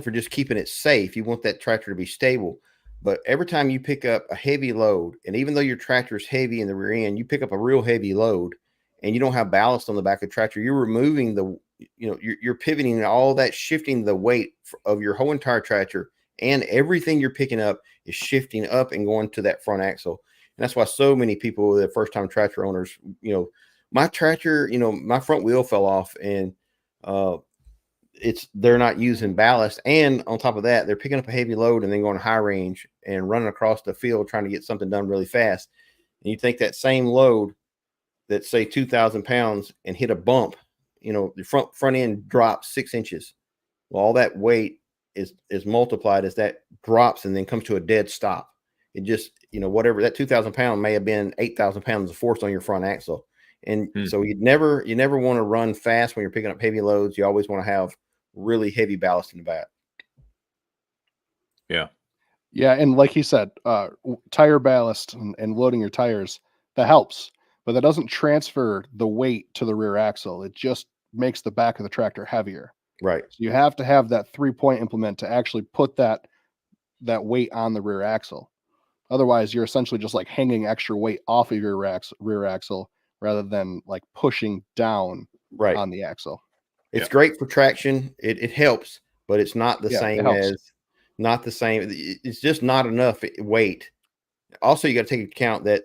A: for just keeping it safe. You want that tractor to be stable, but every time you pick up a heavy load, and even though your tractor is heavy in the rear end, you pick up a real heavy load and you don't have ballast on the back of the tractor, you're removing you're pivoting all that, shifting the weight of your whole entire tractor, and everything you're picking up is shifting up and going to that front axle. And that's why so many people, the first time tractor owners, my tractor, my front wheel fell off, and they're not using ballast. And on top of that, they're picking up a heavy load and then going high range and running across the field trying to get something done really fast. And you think that same load that, say, 2,000 pounds, and hit a bump, the front end drops 6 inches. Well, all that weight is multiplied as that drops and then comes to a dead stop. It just, whatever, that 2,000 pound may have been 8,000 pounds of force on your front axle. And so you never want to run fast when you're picking up heavy loads. You always want to have really heavy ballast in the back.
B: Yeah.
C: Yeah. And like he said, tire ballast and loading your tires, that helps, but that doesn't transfer the weight to the rear axle. It just makes the back of the tractor heavier.
A: Right.
C: So you have to have that 3-point implement to actually put that weight on the rear axle. Otherwise, you're essentially just like hanging extra weight off of your rear axle rather than like pushing down on the axle.
A: It's great for traction. It helps, but it's not the same It's just not enough weight. Also, you got to take into account that,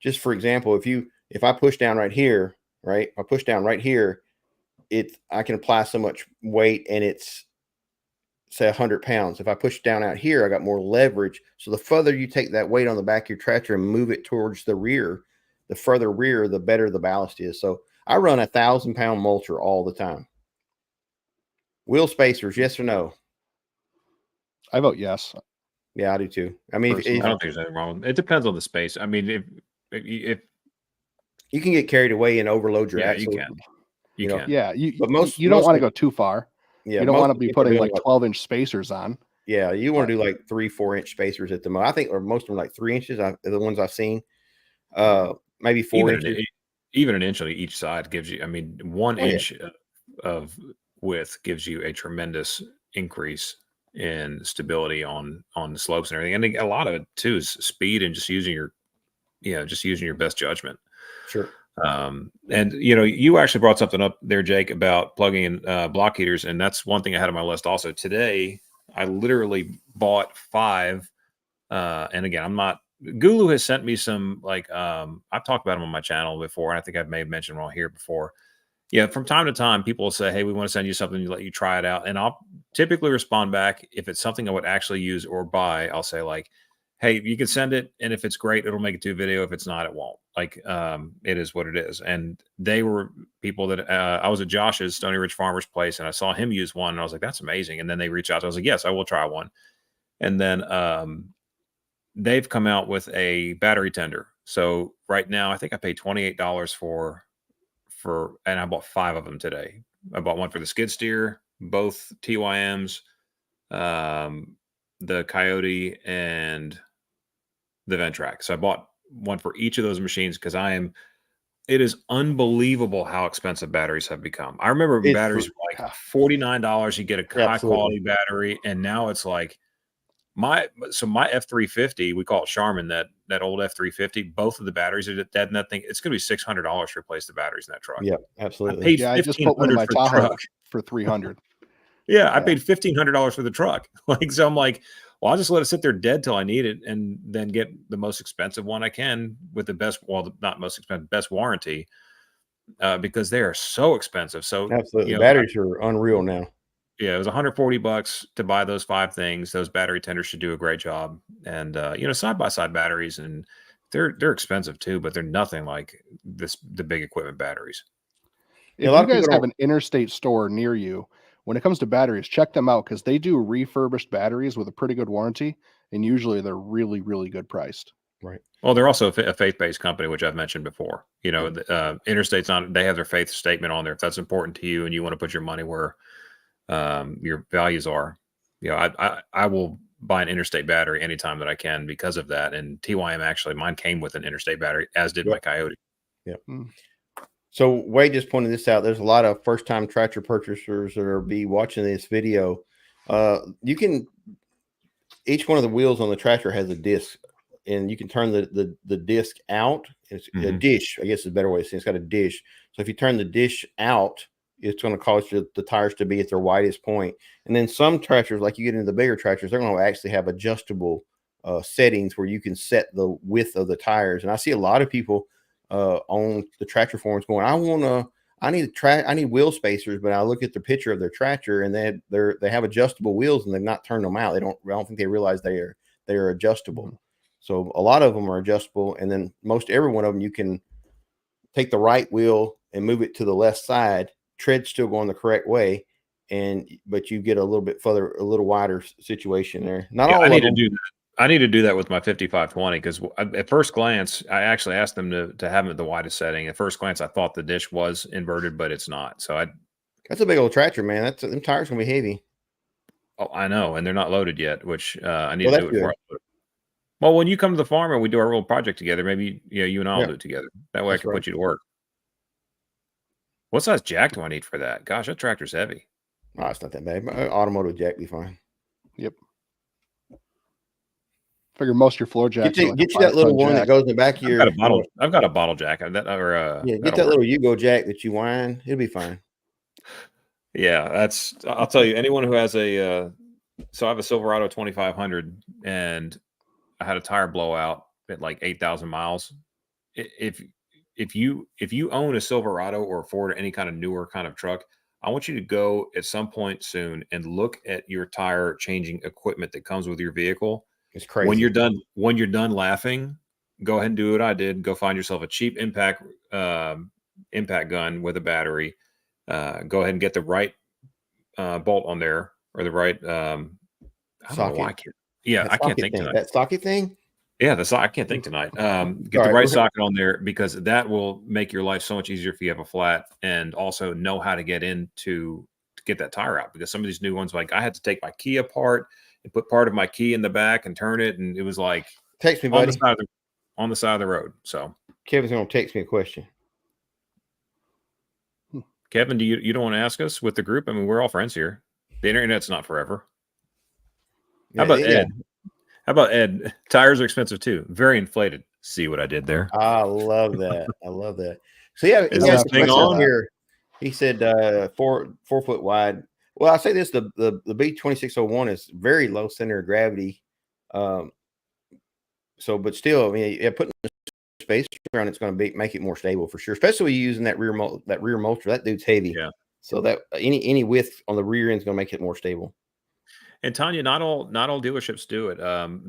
A: just for example, if I push down right here, right? If I push down right here, I can apply so much weight, and it's, say, 100 pounds. If I push down out here, I got more leverage. So the further you take that weight on the back of your tractor and move it towards the rear, the further rear, the better the ballast is. So I run 1,000-pound mulcher all the time. Wheel spacers, yes or no?
C: I vote yes.
A: Yeah, I do too. I mean,
B: I don't think there's anything wrong. It depends on the space. I mean, if
A: you can get carried away and overload your axle.
C: You can. Yeah, you don't want to go too far. Yeah, you don't want to be putting like 12-inch spacers on.
A: Yeah, you want to do like 3-4 inch spacers at the most. I think, or most of them like 3 inches. The ones I've seen, maybe 4 inches.
B: Even an inch on each side gives you. I mean, 1 inch of width gives you a tremendous increase in stability on the slopes and everything. And a lot of it too is speed and just using your best judgment.
A: Sure.
B: And you actually brought something up there, Jake, about plugging in block heaters, and that's one thing I had on my list also. Today, I literally bought 5. And again, I'm not. Gulu has sent me some, I've talked about them on my channel before, and I think I may have mentioned them all here before. Yeah, from time to time, people will say, "Hey, we want to send you something to let you try it out," and I'll typically respond back if it's something I would actually use or buy. I'll say like, "Hey, you can send it, and if it's great, it'll make it to a video. If it's not, it won't." It is what it is. And they were people that I was at Josh's Stony Ridge Farmer's place, and I saw him use one, and I was like, "That's amazing." And then they reached out. I was like, "Yes, I will try one." And then they've come out with a battery tender. So right now, I think I paid $28 and I bought 5 of them today. I bought one for the skid steer, both TYMs, the Coyote, and the Ventrac. So I bought one for each of those machines because it is unbelievable how expensive batteries have become. I remember batteries were like $49. You get a high quality battery, and now it's like my F350, we call it Charmin, that old F350. Both of the batteries are dead in that thing. It's going to be $600 to replace the batteries in that truck.
A: Yeah,
B: I
A: absolutely.
B: paid
C: I just put one in my
B: for the
C: Tahoe
B: truck.
C: for 300.
B: Yeah, I paid $1,500 for the truck. Like, so I'm like, well, I'll just let it sit there dead till I need it, and then get the most expensive one I can with the best, well, not most expensive, best warranty, because they are so expensive. So
A: Absolutely, batteries are unreal now.
B: yeah, it was $140 to buy those 5 things. Those battery tenders should do a great job. And side by side batteries, and they're expensive too, but they're nothing like the big equipment batteries.
C: If
A: a lot
C: you
A: of people
C: guys have
A: don't-
C: an interstate store near you, when it comes to batteries, check them out because they do refurbished batteries with a pretty good warranty, and usually they're really, really good priced.
A: Right.
B: Well, they're also a faith-based company, which I've mentioned before. Interstate's on. They have their faith statement on there. If that's important to you and you want to put your money where your values are, I will buy an Interstate battery anytime that I can because of that. And TYM, actually, mine came with an Interstate battery, as did my Coyote.
A: Yeah. So Wade just pointed this out. There's a lot of first-time tractor purchasers that are be watching this video. You can, each one of the wheels on the tractor has a disc, and you can turn the disc out. It's a dish, I guess is a better way to say it. It's got a dish. So if you turn the dish out, it's going to cause the tires to be at their widest point. And then some tractors, like you get into the bigger tractors, they're going to actually have adjustable settings where you can set the width of the tires. And I see a lot of people on the tractor forums going, I need wheel spacers, but I look at the picture of their tractor and they have adjustable wheels and they've not turned them out. I don't think they realize they are adjustable. So a lot of them are adjustable, and then most every one of them you can take the right wheel and move it to the left side, tread still going the correct way, but you get a little bit further, a little wider situation there. Not all
B: I
A: of
B: need
A: them.
B: to do that. I need to do that with my 5520 because at first glance, I actually asked them to have them at the widest setting. At first glance, I thought the dish was inverted, but it's not. So
A: that's a big old tractor, man. Them tires gonna be heavy.
B: Oh, I know, and they're not loaded yet, which I need to do it before I load it. Well, when you come to the farm and we do our little project together, maybe you and I'll do it together. That way I can put you to work. What size jack do I need for that? Gosh, that tractor's heavy.
A: Oh, it's not that bad. Automotive jack be fine.
C: Yep. Figure most of your floor jacks.
A: Get you that little one that goes in the back of your.
B: I've got a bottle jack. Get
A: that little Yugo jack that you wind. It'll be fine.
B: Yeah, I'll tell you. Anyone who has so I have a Silverado 2500, and I had a tire blowout at like 8,000 miles. If you own a Silverado or a Ford or any kind of newer kind of truck, I want you to go at some point soon and look at your tire changing equipment that comes with your vehicle.
A: It's crazy.
B: When you're done laughing, go ahead and do what I did. Go find yourself a cheap impact gun with a battery. Go ahead and get the right bolt on there, or the right I don't know why I can't. Yeah, I can't think tonight.
A: That socket thing?
B: Yeah, I can't think tonight. Get the right socket on there, because that will make your life so much easier if you have a flat, and also know how to get to get that tire out. Because some of these new ones, like I had to take my key apart and put part of my key in the back and turn it, and it was like
A: text me, buddy,
B: on the side of the road. So
A: Kevin's gonna text me a question.
B: Kevin, do you don't want to ask us with the group? I mean, we're all friends here. The internet's not forever. How about Ed? How about Ed? Tires are expensive too. Very inflated. See what I did there?
A: I love that. I love that. So yeah,
B: is this thing on
A: here? He said 4 foot wide. Well, I say this: the B2601 is very low center of gravity. But still, I mean, putting space around it's going to make it more stable for sure. Especially when you're using that rear motor. That dude's heavy.
B: Yeah. So
A: that any width on the rear end is going to make it more stable.
B: And Tanya, not all dealerships do it.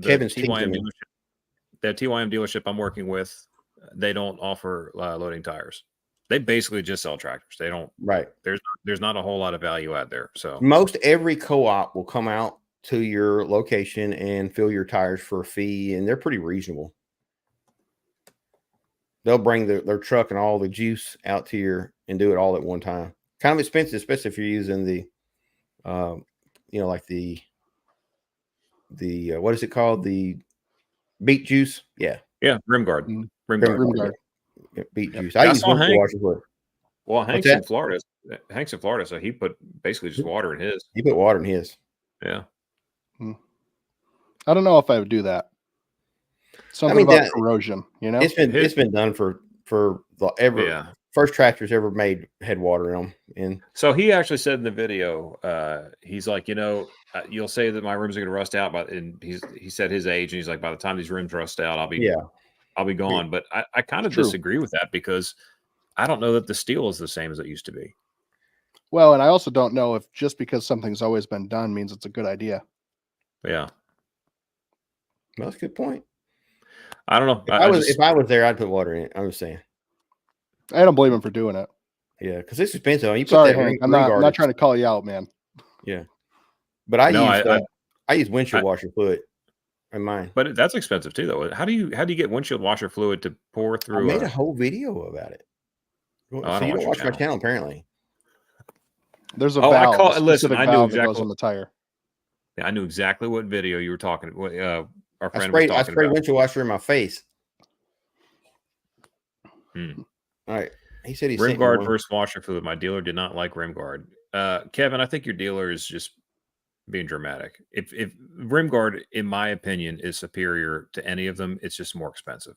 A: Kevin's
B: the TYM dealership I'm working with, they don't offer loading tires. They basically just sell tractors. They don't.
A: Right.
B: There's not a whole lot of value out there. So
A: most every co-op will come out to your location and fill your tires for a fee, and they're pretty reasonable. They'll bring their truck and all the juice out to and do it all at one time. Kind of expensive, especially if you're using the like the what is it called? The beet juice. Yeah.
B: Rim guard. Rim guard.
A: Yeah, beet juice. I use water.
B: Well, Hank's in Florida. Hank's in Florida, so he put basically just water in his.
A: He put water in his.
B: Yeah.
C: I don't know if I would do that. Something about corrosion, you know?
A: It's been done for the first tractors ever made had water in them. And
B: so he actually said in the video, he's like, you'll say that my rims are going to rust out, and he said his age, and he's like, by the time these rims rust out, I'll be gone. But I kind of disagree with that, because I don't know that the steel is the same as it used to be.
C: Well, and I also don't know if just because something's always been done means it's a good idea.
B: Yeah.
A: Well, that's a good point.
B: I don't know.
A: If I was there, I'd put water in it. I'm just saying.
C: I don't blame him for doing it.
A: Yeah, because it's expensive. You put
C: Sorry,
A: that
C: Hank. I'm not trying to call you out, man.
A: Yeah, but I use windshield washer fluid in mine.
B: But that's expensive too, though. How do you get windshield washer fluid to pour through?
A: I made a whole video about it. So you don't watch my channel, apparently.
C: There's a valve.
B: Listen, I knew exactly
C: that goes on the tire.
B: Yeah, I knew exactly what video you were talking. Our friend
A: was talking I sprayed windshield washer in my face. All right. He said
B: rim guard versus washer fluid. My dealer did not like rim guard. Kevin, I think your dealer is just being dramatic. If rim guard, in my opinion, is superior to any of them, it's just more expensive.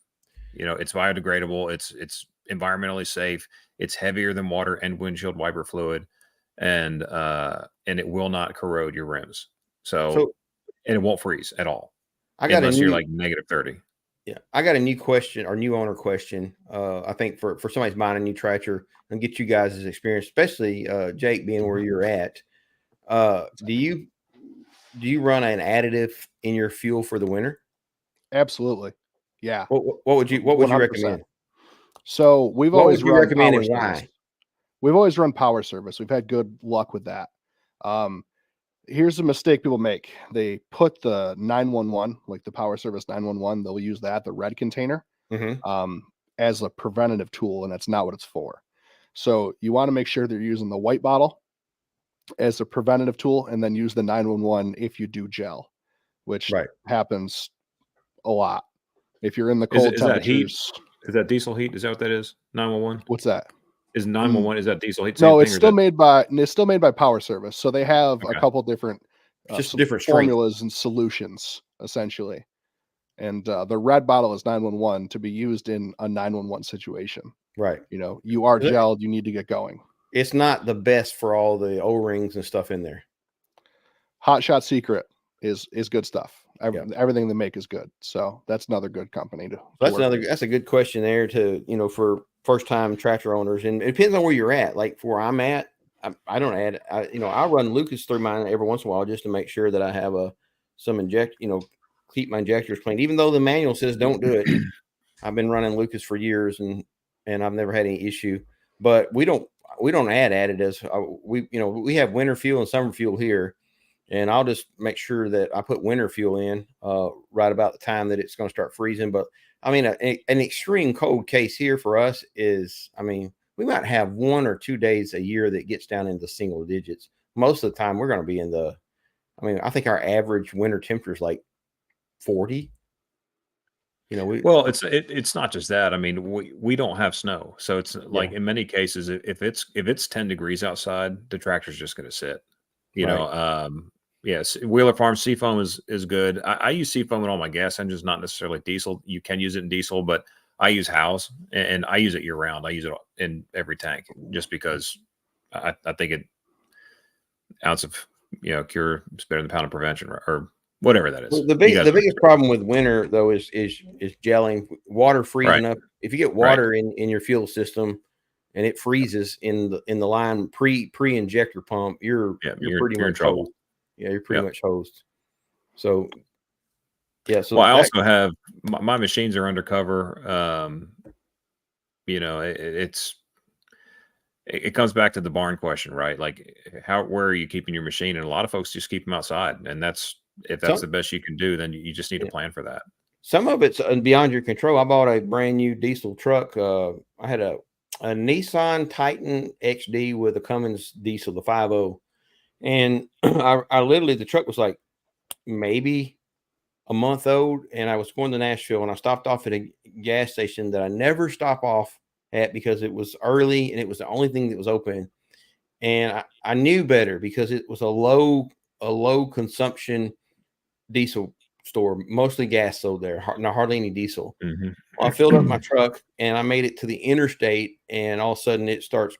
B: It's biodegradable. It's environmentally safe. It's heavier than water and windshield wiper fluid, and it will not corrode your rims. So and it won't freeze at all. Unless you're like -30.
A: Yeah, I got a new question or new owner question. I think for somebody's buying a new tractor and get you guys' experience, especially Jake being where you're at. Do you run an additive in your fuel for the winter?
C: Absolutely. Yeah.
A: What would you recommend?
C: So we've always run
A: power service.
C: We've always run power service. We've had good luck with that. Here's a mistake people make. They put the 911, like the power service 911, they'll use that, the red container, as a preventative tool, and that's not what it's for. So you want to make sure they're using the white bottle as a preventative tool, and then use the 911 if you do gel, which happens a lot. If you're in the cold temperatures.
B: Is that diesel heat? Is that what that is? 911?
C: What's that?
B: Is 911 is that diesel heat?
C: No, it's still made by power service. So they have a couple different
A: different
C: formulas and solutions, essentially. And the red bottle is 911 to be used in a 911 situation.
A: Right.
C: You are gelled, you need to get going.
A: It's not the best for all the O-rings and stuff in there.
C: Hot Shot Secret is good stuff. Everything they make is good. So that's another good company
A: that's a good question there for first time tractor owners. And it depends on where you're at. Like where I'm at, I don't add, I run Lucas through mine every once in a while just to make sure that I have keep my injectors clean, even though the manual says don't do it. I've been running Lucas for years and I've never had any issue, but we don't add additives. We have winter fuel and summer fuel here. And I'll just make sure that I put winter fuel in right about the time that it's going to start freezing. But I mean, an extreme cold case here for us is, we might have 1 or 2 days a year that gets down into single digits. Most of the time we're going to be I think our average winter temperature is like 40.
B: It's not just that. We don't have snow. So it's like in many cases, if it's 10 degrees outside, the tractor's just going to sit. Yes, Wheeler Farm Seafoam is good. I use Seafoam in all my gas engines, not necessarily diesel. You can use it in diesel, but I use House, and I use it year round. I use it in every tank just because I think an ounce of cure is better than a pound of prevention, or whatever that is.
A: Well, the biggest problem with winter though is gelling. Water freezing up. If you get water in your fuel system and it freezes in the line pre-injector pump, you're pretty much hosed. Yeah, you're pretty much hosed. So so
B: I also have my machines are undercover. It comes back to the barn question, right? Like where are you keeping your machine? And a lot of folks just keep them outside, and if that's the best you can do, then you just need to plan for that.
A: Some of it's beyond your control. I bought a brand new diesel truck. I had a Nissan Titan XD with a Cummins diesel, the 5.0. And I literally, the truck was like maybe a month old, and I was going to Nashville, and I stopped off at a gas station that I never stop off at because it was early and it was the only thing that was open. And I knew better because it was a low consumption diesel store, mostly gas sold there, not hardly any diesel.
B: Mm-hmm.
A: Well, I filled up my truck and I made it to the interstate, and all of a sudden it starts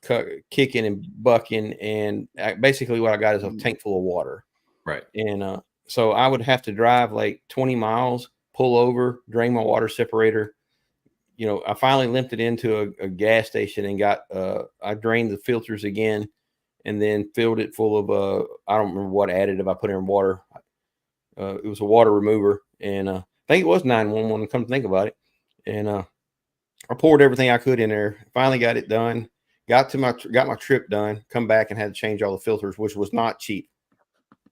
A: kicking and bucking, and basically what I got is a tank full of water.
B: Right.
A: And so I would have to drive like 20 miles, pull over, drain my water separator. You know, I finally limped it into a gas station and got I drained the filters again, and then filled it full of I don't remember what additive I put in water. It was a water remover, and I think it was 911. Come to think about it, and I poured everything I could in there. Finally got it done. Got my trip done. Come back and had to change all the filters, which was not cheap.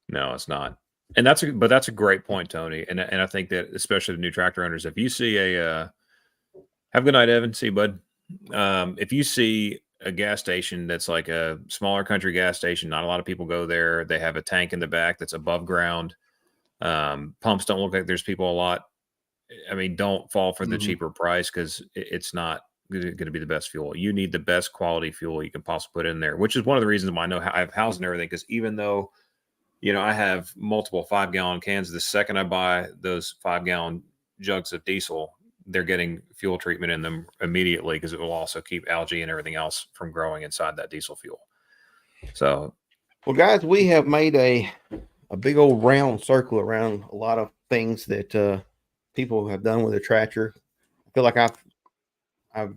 B: No, it's not. And that's a great point, Tony. And I think that especially the new tractor owners, if you see have a good night, Evan. See you, bud. If you see a gas station that's like a smaller country gas station, not a lot of people go there. They have a tank in the back that's above ground. Pumps don't look like there's people a lot. I mean, don't fall for the cheaper price, because it's not going to be the best fuel. You need the best quality fuel you can possibly put in there, which is one of the reasons why I know I have housed and everything. Because even though, you know, I have multiple 5-gallon cans, the second I buy those 5-gallon jugs of diesel, they're getting fuel treatment in them immediately, because it will also keep algae and everything else from growing inside that diesel fuel. So,
A: well, guys, we have made a big old round circle around a lot of things that people have done with a tractor. I feel like I've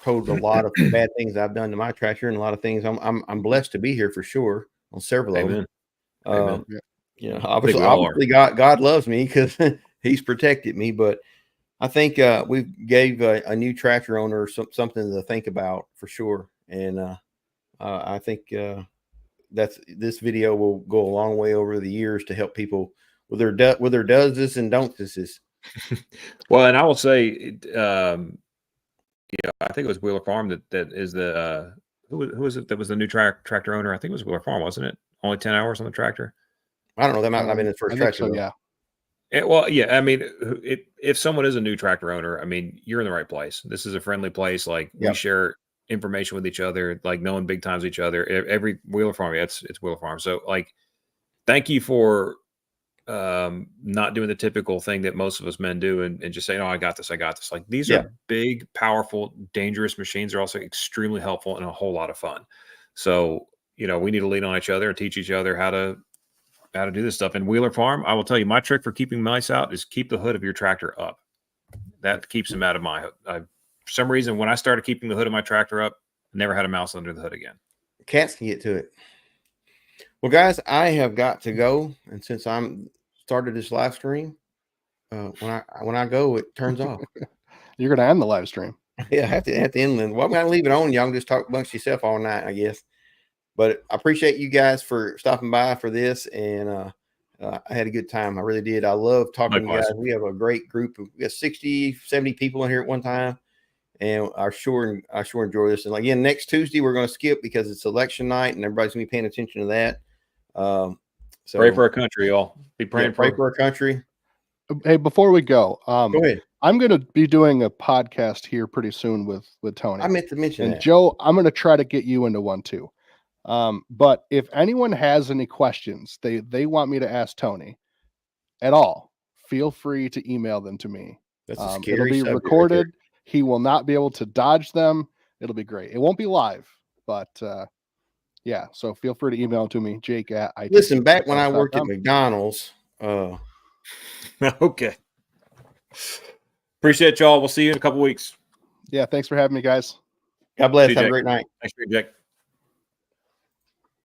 A: told a lot of bad things I've done to my tractor, and a lot of things I'm blessed to be here for sure on several of them.
B: Amen.
A: You know, obviously God loves me because He's protected me, but I think we gave a new tractor owner something to think about for sure, and I think this video will go a long way over the years to help people with their does and don't this.
B: Well, and I will say, I think it was Wheeler Farm that is the who was it that was the new tractor owner? I think it was Wheeler Farm, wasn't it? Only 10 hours on the tractor.
A: I don't know. That might not have been his first tractor.
C: So, yeah.
B: Well, yeah. I mean, if someone is a new tractor owner, I mean, you're in the right place. This is a friendly place. Like, we share information with each other, like knowing big times each other. Every Wheeler Farm, it's Wheeler Farm. So, like, thank you for not doing the typical thing that most of us men do and just saying, "Oh, I got this. Like, these are big, powerful, dangerous machines. They're also extremely helpful and a whole lot of fun. So, you know, we need to lean on each other and teach each other how to do this stuff. And Wheeler Farm, I will tell you, my trick for keeping mice out is keep the hood of your tractor up. That keeps them out of my hood. For some reason, when I started keeping the hood of my tractor up, I never had a mouse under the hood again.
A: Cats can get to it. Well, guys, I have got to go, and since I'm started this live stream, when I go, it turns off.
C: You're gonna end the live stream.
A: Yeah, I have to end. Well, I'm gonna leave it on. Y'all can just talk amongst yourself all night, I guess. But I appreciate you guys for stopping by for this, and I had a good time. I really did. I love talking to you guys. We have a great group. We got 60, 70 people in here at one time, and I sure enjoy this. And again, next Tuesday we're going to skip because it's election night, and everybody's going to be paying attention to that. So
B: pray for our country, y'all. Be praying
A: pray for our country.
C: Hey, before we go
A: ahead.
C: I'm going to be doing a podcast here pretty soon with Tony.
A: I meant to mention that.
C: Joe, I'm going to try to get you into one too. But if anyone has any questions they want me to ask Tony at all, feel free to email them to me.
A: That's a scary
C: it'll be recorded. He will not be able to dodge them. It'll be great. It won't be live, but yeah. So feel free to email them to me, Jake at IT.
A: Listen, back when I worked at McDonald's.
B: Okay. Appreciate y'all. We'll see you in a couple weeks.
C: Yeah. Thanks for having me, guys.
A: God bless. Have a great night.
B: Thanks for Jake.